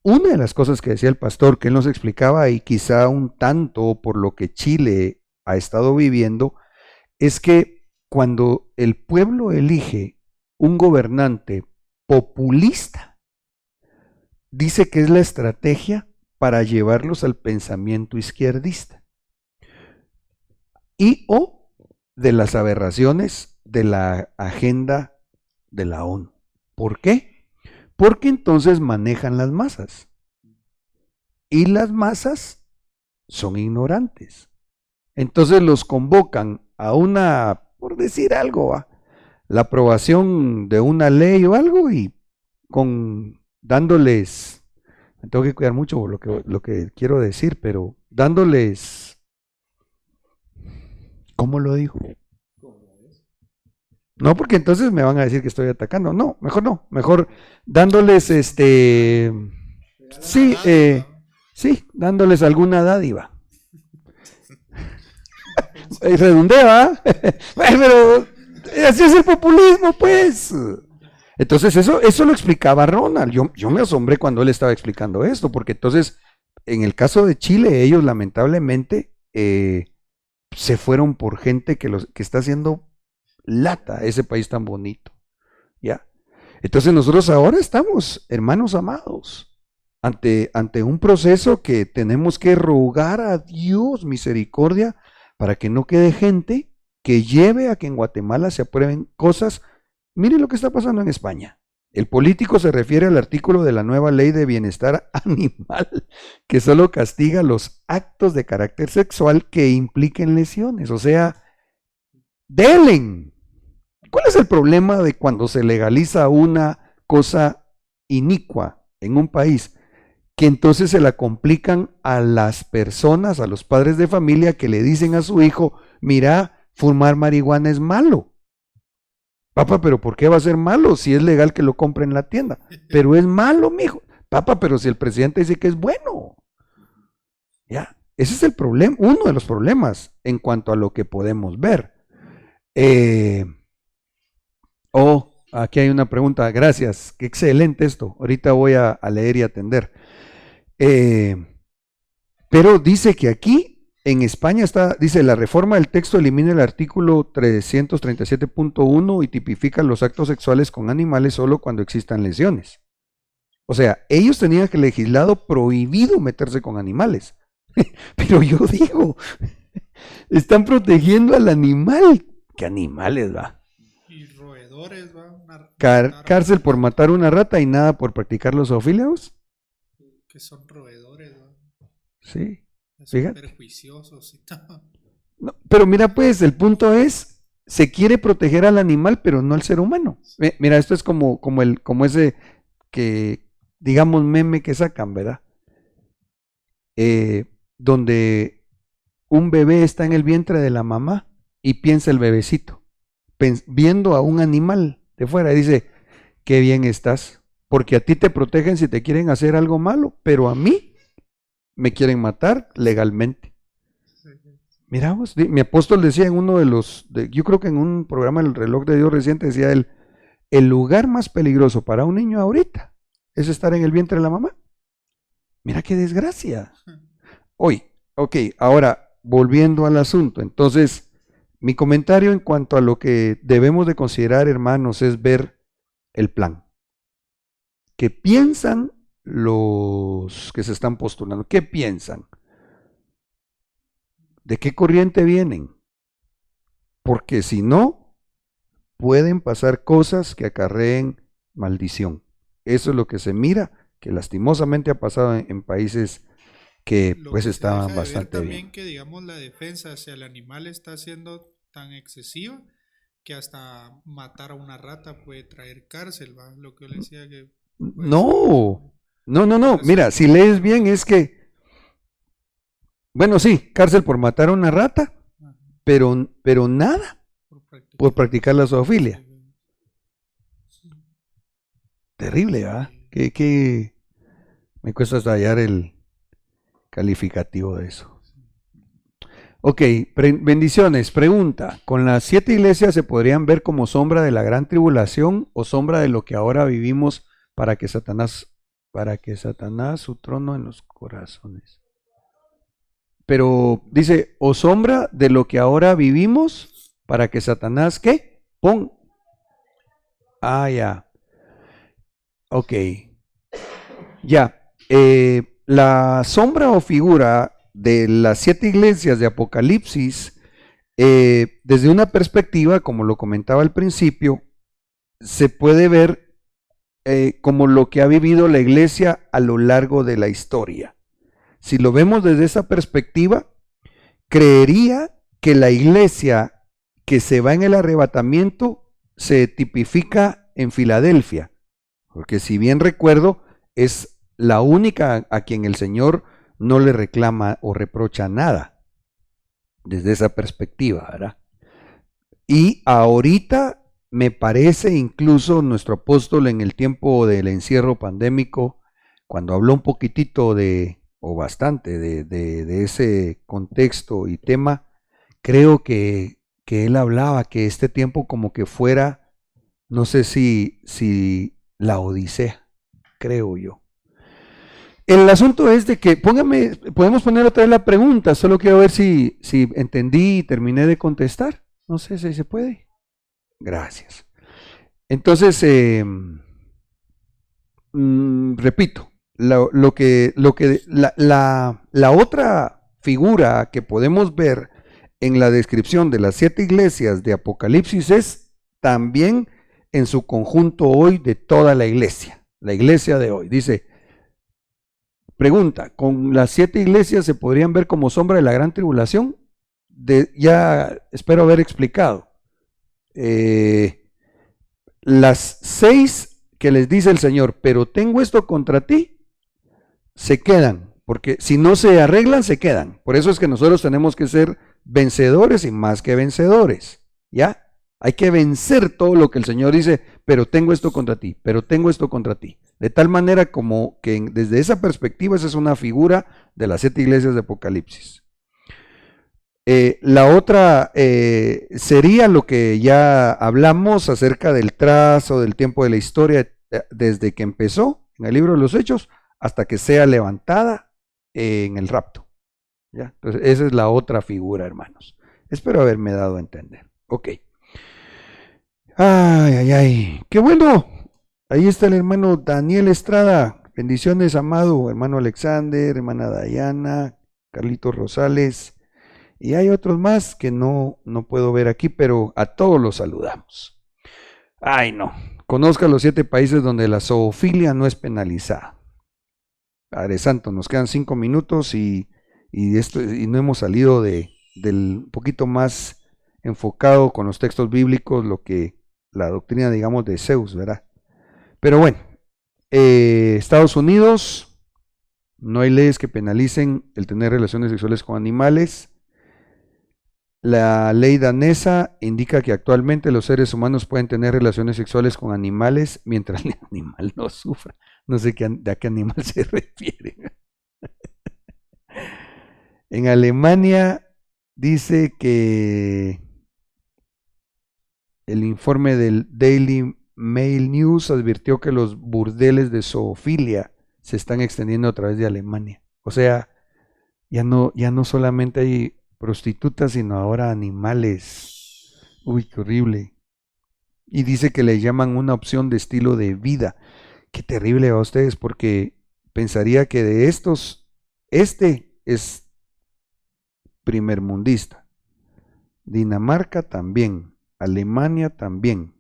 Una de las cosas que decía el pastor, que él nos explicaba, y quizá un tanto por lo que Chile ha estado viviendo, es que cuando el pueblo elige un gobernante populista, dice que es la estrategia para llevarlos al pensamiento izquierdista y o de las aberraciones de la agenda de la ONU. ¿Por qué? Porque entonces manejan las masas y las masas son ignorantes. Entonces los convocan a una, por decir algo, la aprobación de una ley o algo, y dándoles, me tengo que cuidar mucho lo que quiero decir, pero dándoles, ¿cómo lo digo? No, porque entonces me van a decir que estoy atacando. No, mejor dándoles sí, dándoles alguna dádiva. Redondeo, ¿ah? Pero así es el populismo, pues. Entonces eso lo explicaba Ronald. Yo me asombré cuando él estaba explicando esto, porque entonces, en el caso de Chile, ellos lamentablemente se fueron por gente que está haciendo lata ese país tan bonito. ¿Ya? Entonces nosotros ahora estamos, hermanos amados, ante un proceso que tenemos que rogar a Dios misericordia para que no quede gente que lleve a que en Guatemala se aprueben cosas. Miren lo que está pasando en España. El político se refiere al artículo de la nueva ley de bienestar animal que solo castiga los actos de carácter sexual que impliquen lesiones. O sea, delen. ¿Cuál es el problema de cuando se legaliza una cosa inicua en un país? Que entonces se la complican a las personas, a los padres de familia que le dicen a su hijo, mira, fumar marihuana es malo. Papá, pero ¿por qué va a ser malo si es legal que lo compre en la tienda? Pero es malo, mijo. Papá, pero si el presidente dice que es bueno. Ya, ese es el problema, uno de los problemas en cuanto a lo que podemos ver. aquí hay una pregunta, gracias, qué excelente esto, ahorita voy a leer y atender. Pero dice que aquí en España dice, la reforma del texto elimina el artículo 337.1 y tipifica los actos sexuales con animales solo cuando existan lesiones. O sea, ellos tenían que legislado prohibido meterse con animales. Pero yo digo, están protegiendo al animal. ¿Qué animales, va? Y roedores, va. Cárcel por matar una rata y nada por practicar los zoofílicos. Que son roedores, va. Sí, Son fíjate. perjuiciosos y todo. No, pero mira, pues, el punto es, se quiere proteger al animal, pero no al ser humano. Mira, esto es como ese que, digamos, meme que sacan, ¿verdad? Donde un bebé está en el vientre de la mamá y piensa el bebecito, viendo a un animal de fuera, y dice, qué bien estás, porque a ti te protegen si te quieren hacer algo malo, pero a mí me quieren matar legalmente. Mira vos, mi apóstol decía en uno de yo creo que en un programa del Reloj de Dios reciente, decía él, el lugar más peligroso para un niño ahorita es estar en el vientre de la mamá. Mira qué desgracia. Hoy, ok, ahora volviendo al asunto, entonces mi comentario en cuanto a lo que debemos de considerar, hermanos, es ver el plan. ¿Qué piensan los que se están postulando? ¿Qué piensan? ¿De qué corriente vienen? Porque si no, pueden pasar cosas que acarreen maldición. Eso es lo que se mira, que lastimosamente ha pasado en países que Lo pues que se estaban deja de ver bastante también bien. que, digamos, la defensa hacia el animal está siendo tan excesiva que hasta matar a una rata puede traer cárcel, ¿va? Lo que yo le decía que... pues, No, no. Pues, Mira, si lees bien es que, bueno, sí, cárcel por matar a una rata, ajá, pero nada por practicar la zoofilia. Terrible, ¿ah? Que me cuesta hasta hallar el calificativo de eso. Ok, bendiciones. Pregunta, ¿con las 7 iglesias se podrían ver como sombra de la gran tribulación o sombra de lo que ahora vivimos para que Satanás su trono en los corazones? Pero dice, o sombra de lo que ahora vivimos para que Satanás, ¿qué? Ya. Ok. Ya. La sombra o figura de las 7 iglesias de Apocalipsis, desde una perspectiva, como lo comentaba al principio, se puede ver como lo que ha vivido la iglesia a lo largo de la historia. Si lo vemos desde esa perspectiva, creería que la iglesia que se va en el arrebatamiento se tipifica en Filadelfia, porque si bien recuerdo, es la única a quien el Señor no le reclama o reprocha nada, desde esa perspectiva, ¿verdad? Y ahorita me parece incluso nuestro apóstol en el tiempo del encierro pandémico, cuando habló un poquitito o bastante de ese contexto y tema, creo que él hablaba que este tiempo como que fuera, no sé si la Odisea, creo yo. El asunto es de que, podemos poner otra vez la pregunta, solo quiero ver si entendí y terminé de contestar. No sé si se puede. Gracias. Entonces, repito, la otra figura que podemos ver en la descripción de las 7 iglesias de Apocalipsis es también en su conjunto hoy de toda la iglesia de hoy. Dice, pregunta, ¿con las 7 iglesias se podrían ver como sombra de la gran tribulación? Ya espero haber explicado. Las 6 que les dice el Señor, pero tengo esto contra ti, se quedan, porque si no se arreglan, se quedan. Por eso es que nosotros tenemos que ser vencedores y más que vencedores, ¿ya? Hay que vencer todo lo que el Señor dice, pero tengo esto contra ti, pero tengo esto contra ti. De tal manera como que desde esa perspectiva esa es una figura de las 7 iglesias de Apocalipsis. La otra sería lo que ya hablamos acerca del trazo del tiempo de la historia desde que empezó en el libro de los Hechos hasta que sea levantada en el rapto. ¿Ya? Entonces, esa es la otra figura, hermanos. Espero haberme dado a entender. Ok. Ay, ay, ay. ¡Qué bueno! Ahí está el hermano Daniel Estrada. Bendiciones, amado hermano Alexander, hermana Dayana, Carlitos Rosales. Y hay otros más que no puedo ver aquí, pero a todos los saludamos. Ay, no. Conozca los 7 países donde la zoofilia no es penalizada. Padre Santo, nos quedan 5 minutos y no hemos salido del poquito más enfocado con los textos bíblicos, lo que la doctrina, digamos, de Zeus, ¿verdad? Pero bueno, Estados Unidos, no hay leyes que penalicen el tener relaciones sexuales con animales. La ley danesa indica que actualmente los seres humanos pueden tener relaciones sexuales con animales mientras el animal no sufra. No sé a qué animal se refiere. En Alemania dice que el informe del Daily Mail News advirtió que los burdeles de zoofilia se están extendiendo a través de Alemania. O sea, ya no solamente hay prostitutas, sino ahora animales. Uy, qué horrible. Y dice que le llaman una opción de estilo de vida. Qué terrible a ustedes, porque pensaría que de estos, este es primermundista. Dinamarca también, Alemania también,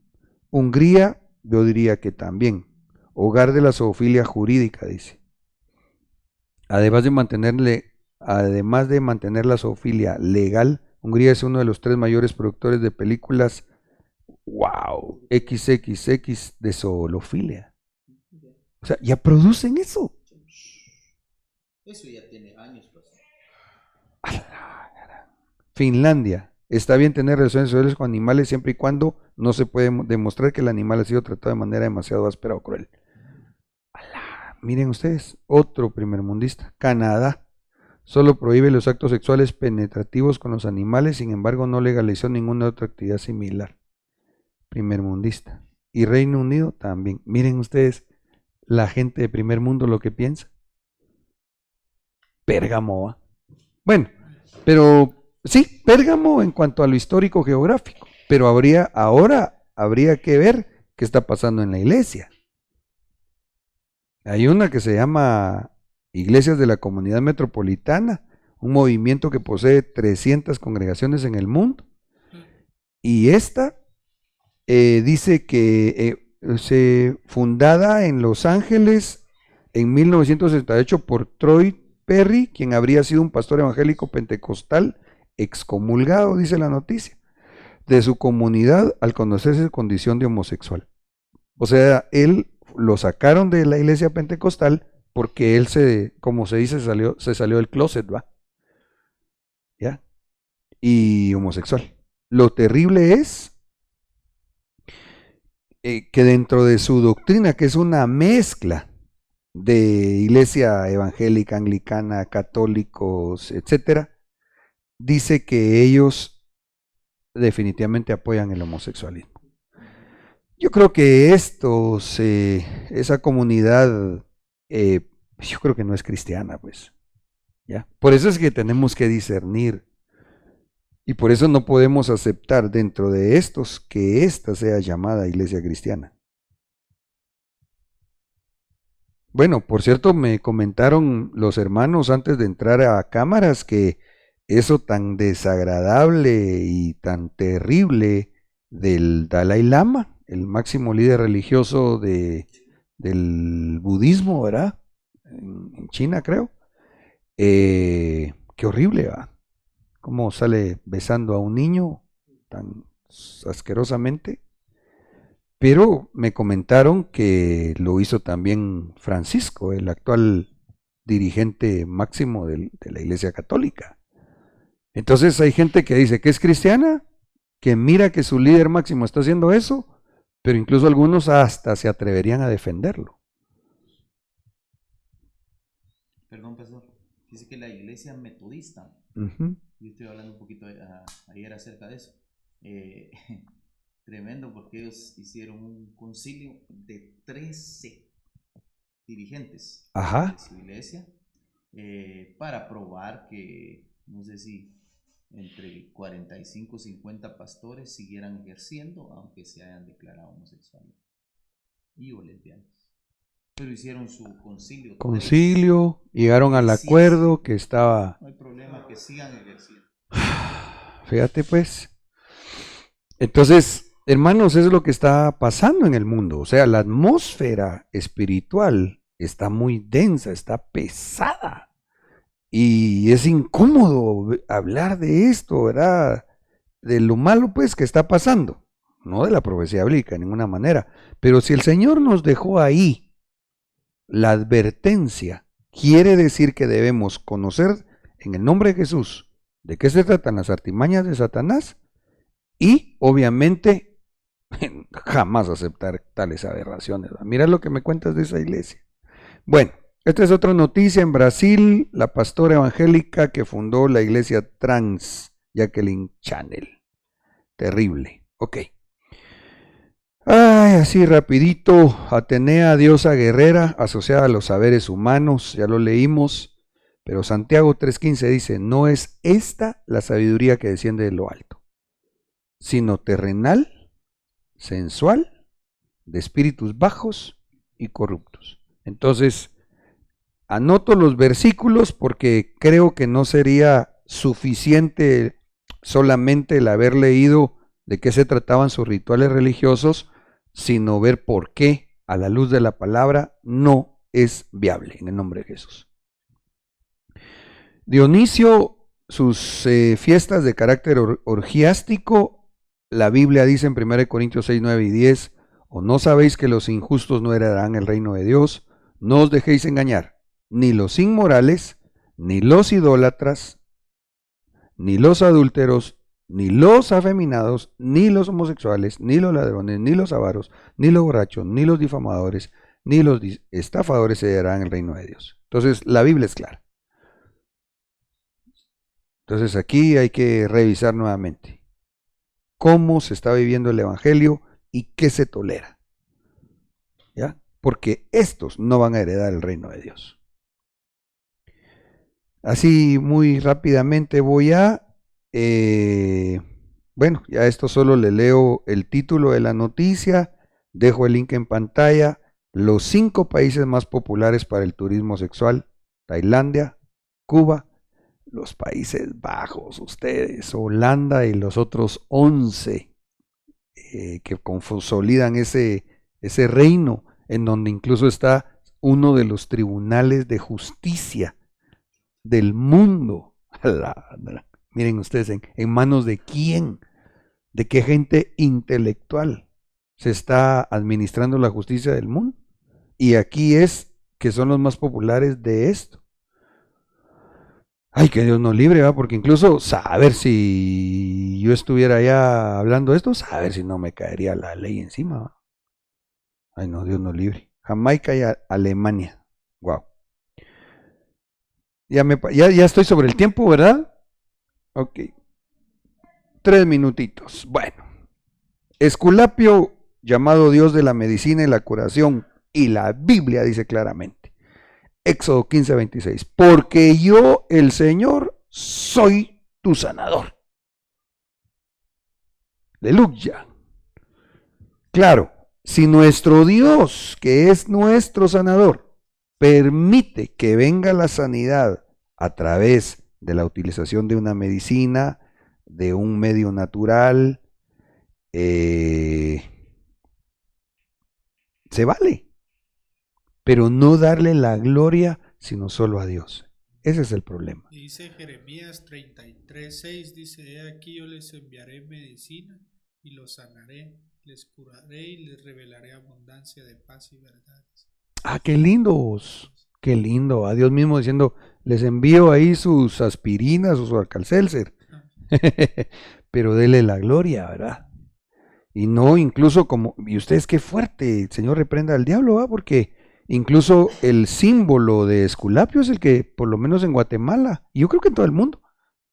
Hungría yo diría que también, hogar de la zoofilia jurídica, dice. Además de mantener la zoofilia legal, Hungría es uno de los 3 mayores productores de películas, wow, XXX de zoofilia. O sea, ya producen eso. Eso ya tiene años, pues. Finlandia. Está bien tener relaciones sexuales con animales siempre y cuando no se puede demostrar que el animal ha sido tratado de manera demasiado áspera o cruel. Miren ustedes, otro primermundista. Canadá. Solo prohíbe los actos sexuales penetrativos con los animales, sin embargo no legalizó ninguna otra actividad similar. Primermundista. Y Reino Unido también. Miren ustedes, la gente de primer mundo lo que piensa. Pérgamo. Bueno, pero sí, Pérgamo en cuanto a lo histórico geográfico, pero ahora habría que ver qué está pasando en la iglesia. Hay una que se llama Iglesias de la Comunidad Metropolitana, un movimiento que posee 300 congregaciones en el mundo, y esta dice que se fundada en Los Ángeles en 1968 por Troy Perry, quien habría sido un pastor evangélico pentecostal excomulgado, dice la noticia, de su comunidad al conocerse su condición de homosexual. O sea, él lo sacaron de la iglesia pentecostal porque él como se dice, se salió del closet, ¿va? ¿Ya? Y homosexual. Lo terrible es que dentro de su doctrina, que es una mezcla de iglesia evangélica, anglicana, católicos, etcétera, dice que ellos definitivamente apoyan el homosexualismo. Yo creo que esa comunidad, yo creo que no es cristiana, pues. ¿Ya? Por eso es que tenemos que discernir. Y por eso no podemos aceptar dentro de estos que esta sea llamada iglesia cristiana. Bueno, por cierto, me comentaron los hermanos antes de entrar a cámaras que eso tan desagradable y tan terrible del Dalai Lama, el máximo líder religioso del budismo, ¿verdad? En China, creo. Qué horrible, ¿va? Cómo sale besando a un niño tan asquerosamente. Pero me comentaron que lo hizo también Francisco, el actual dirigente máximo de la Iglesia Católica. Entonces hay gente que dice que es cristiana, que mira que su líder máximo está haciendo eso, pero incluso algunos hasta se atreverían a defenderlo. Perdón, pastor. Dice que la iglesia metodista, Ujú. yo estoy hablando un poquito ayer acerca de eso. Tremendo, porque ellos hicieron un concilio de 13 dirigentes Ajá. de su iglesia para probar que, no sé si entre 45 y 50 pastores siguieran ejerciendo, aunque se hayan declarado homosexuales y o lesbianas. Pero hicieron su concilio. Concilio, llegaron al Que sí, acuerdo que estaba. no hay problema, que sigan ejerciendo. Fíjate pues. Entonces, hermanos, eso es lo que está pasando en el mundo. O sea, la atmósfera espiritual está muy densa, está pesada. Y es incómodo hablar de esto, ¿verdad? De lo malo pues que está pasando. No de la profecía bíblica, de ninguna manera. Pero si el Señor nos dejó ahí la advertencia, quiere decir que debemos conocer en el nombre de Jesús de qué se tratan las artimañas de Satanás y obviamente jamás aceptar tales aberraciones. Mira lo que me cuentas de esa iglesia. Bueno, esta es otra noticia. En Brasil, la pastora evangélica que fundó la iglesia trans, Jacqueline Chanel. Terrible. Ok. Ay, así rapidito. Atenea, diosa guerrera, asociada a los saberes humanos. Ya lo leímos. Pero Santiago 3:15 dice, no es esta la sabiduría que desciende de lo alto, sino terrenal, sensual, de espíritus bajos y corruptos. Entonces, anoto los versículos porque creo que no sería suficiente solamente el haber leído de qué se trataban sus rituales religiosos, sino ver por qué a la luz de la palabra no es viable en el nombre de Jesús. Dionisio, sus fiestas de carácter orgiástico, la Biblia dice en 1 Corintios 6, 9 y 10, o no sabéis que los injustos no heredarán el reino de Dios, no os dejéis engañar, ni los inmorales, ni los idólatras, ni los adúlteros, ni los afeminados, ni los homosexuales, ni los ladrones, ni los avaros, ni los borrachos, ni los difamadores, ni los estafadores heredarán el reino de Dios. Entonces, la Biblia es clara. Entonces, aquí hay que revisar nuevamente cómo se está viviendo el evangelio y qué se tolera. ¿Ya? Porque estos no van a heredar el reino de Dios. Así muy rápidamente voy a, bueno, ya esto solo le leo el título de la noticia, dejo el link en pantalla, los 5 países más populares para el turismo sexual, Tailandia, Cuba, los Países Bajos, ustedes, Holanda y los otros 11 que consolidan ese reino, en donde incluso está uno de los tribunales de justicia del mundo. Miren ustedes, ¿en manos de quién? ¿De qué gente intelectual se está administrando la justicia del mundo? Y aquí es que son los más populares de esto. Ay, que Dios nos libre, ¿va? Porque incluso saber si yo estuviera ya hablando de esto, saber si no me caería la ley encima, ¿va? Ay, no, Dios nos libre. Jamaica y Alemania. Wow. Ya estoy sobre el tiempo, ¿verdad? Ok. 3 minutitos. Bueno. Esculapio, llamado Dios de la medicina y la curación, y la Biblia dice claramente. Éxodo 15:26, porque yo, el Señor, soy tu sanador. Aleluya. Claro, si nuestro Dios, que es nuestro sanador, permite que venga la sanidad a través de la utilización de una medicina, de un medio natural, se vale. Pero no darle la gloria, sino solo a Dios. Ese es el problema. Dice Jeremías 33:6, dice, he aquí yo les enviaré medicina y los sanaré, les curaré y les revelaré abundancia de paz y verdades. Ah, qué lindos, qué lindo. A Dios mismo diciendo, les envío ahí sus aspirinas o su Alka-Seltzer. Pero dele la gloria, ¿verdad? Y no incluso como, y ustedes qué fuerte, el Señor reprenda al diablo, ¿va? Porque Incluso el símbolo de Esculapio es el que, por lo menos en Guatemala, y yo creo que en todo el mundo,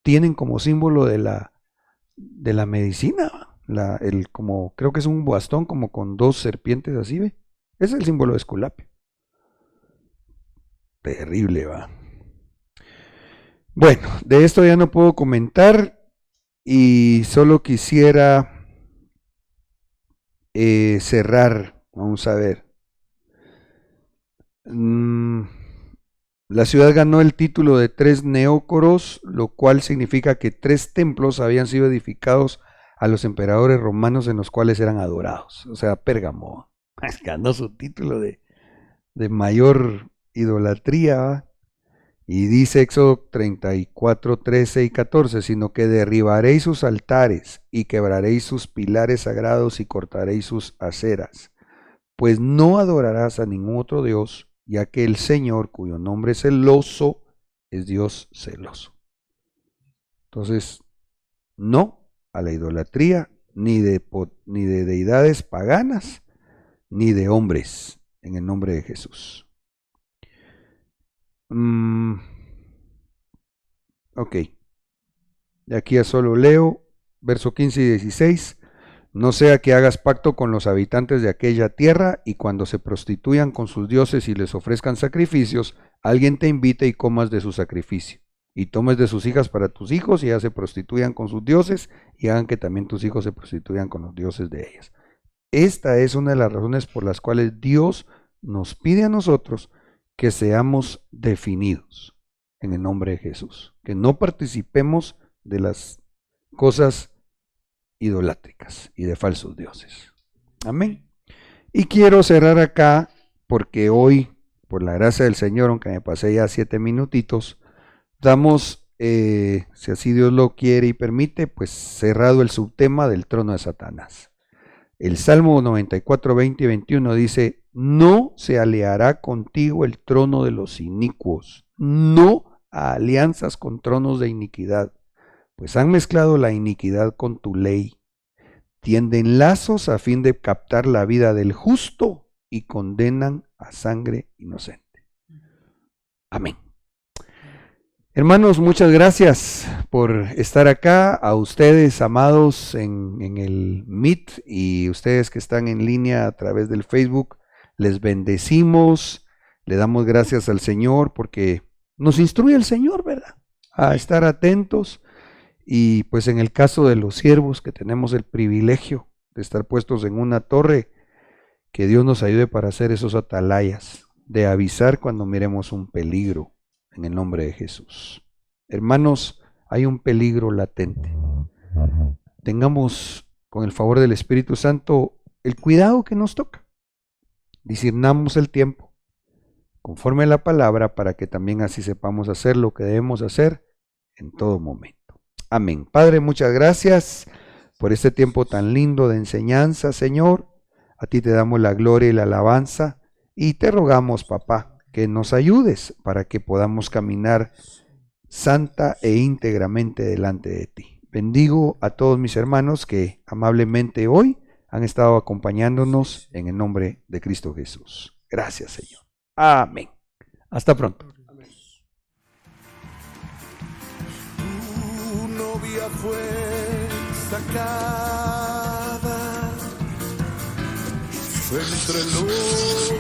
tienen como símbolo de la medicina. Como, creo que es un bastón como con dos serpientes así, ¿ve? Ese es el símbolo de Esculapio. Terrible, va. Bueno, de esto ya no puedo comentar y solo quisiera cerrar. Vamos a ver. La ciudad ganó el título de 3 neócoros, lo cual significa que 3 templos habían sido edificados a los emperadores romanos en los cuales eran adorados. O sea, Pérgamo ganó su título de mayor idolatría, ¿va? Y dice Éxodo 34, 13 y 14, sino que derribaréis sus altares y quebraréis sus pilares sagrados y cortaréis sus aceras, pues no adorarás a ningún otro Dios, ya que el Señor, cuyo nombre es celoso, es Dios celoso. Entonces, no a la idolatría, ni de deidades paganas, ni de hombres, en el nombre de Jesús. Ok, de aquí a solo leo, verso 15 y 16. No sea que hagas pacto con los habitantes de aquella tierra y cuando se prostituyan con sus dioses y les ofrezcan sacrificios, alguien te invite y comas de su sacrificio. Y tomes de sus hijas para tus hijos y ellas se prostituyan con sus dioses y hagan que también tus hijos se prostituyan con los dioses de ellas. Esta es una de las razones por las cuales Dios nos pide a nosotros que seamos definidos en el nombre de Jesús, que no participemos de las cosas idolátricas y de falsos dioses. Amén. Y quiero cerrar acá porque hoy, por la gracia del Señor, aunque me pasé ya 7 minutitos, damos, si así Dios lo quiere y permite, pues cerrado el subtema del trono de Satanás. El Salmo 94, 20 y 21 dice: no se aliará contigo el trono de los inicuos, no a alianzas con tronos de iniquidad, pues han mezclado la iniquidad con tu ley, tienden lazos a fin de captar la vida del justo y condenan a sangre inocente. Amén. Hermanos, muchas gracias por estar acá. A ustedes, amados, en el Meet y ustedes que están en línea a través del Facebook, les bendecimos, le damos gracias al Señor porque nos instruye el Señor, ¿verdad? A estar atentos y pues en el caso de los siervos que tenemos el privilegio de estar puestos en una torre, que Dios nos ayude para hacer esos atalayas, de avisar cuando miremos un peligro en el nombre de Jesús. Hermanos, hay un peligro latente. Tengamos, con el favor del Espíritu Santo, el cuidado que nos toca. Discernamos el tiempo, conforme a la palabra, para que también así sepamos hacer lo que debemos hacer en todo momento. Amén. Padre, muchas gracias por este tiempo tan lindo de enseñanza, Señor. A ti te damos la gloria y la alabanza y te rogamos, papá, que nos ayudes para que podamos caminar santa e íntegramente delante de ti. Bendigo a todos mis hermanos que amablemente hoy han estado acompañándonos en el nombre de Cristo Jesús. Gracias, Señor. Amén. Hasta pronto. Tu novia fue sacada entre los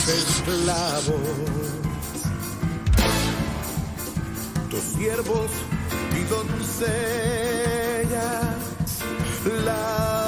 esclavos, tus siervos y doncellas, la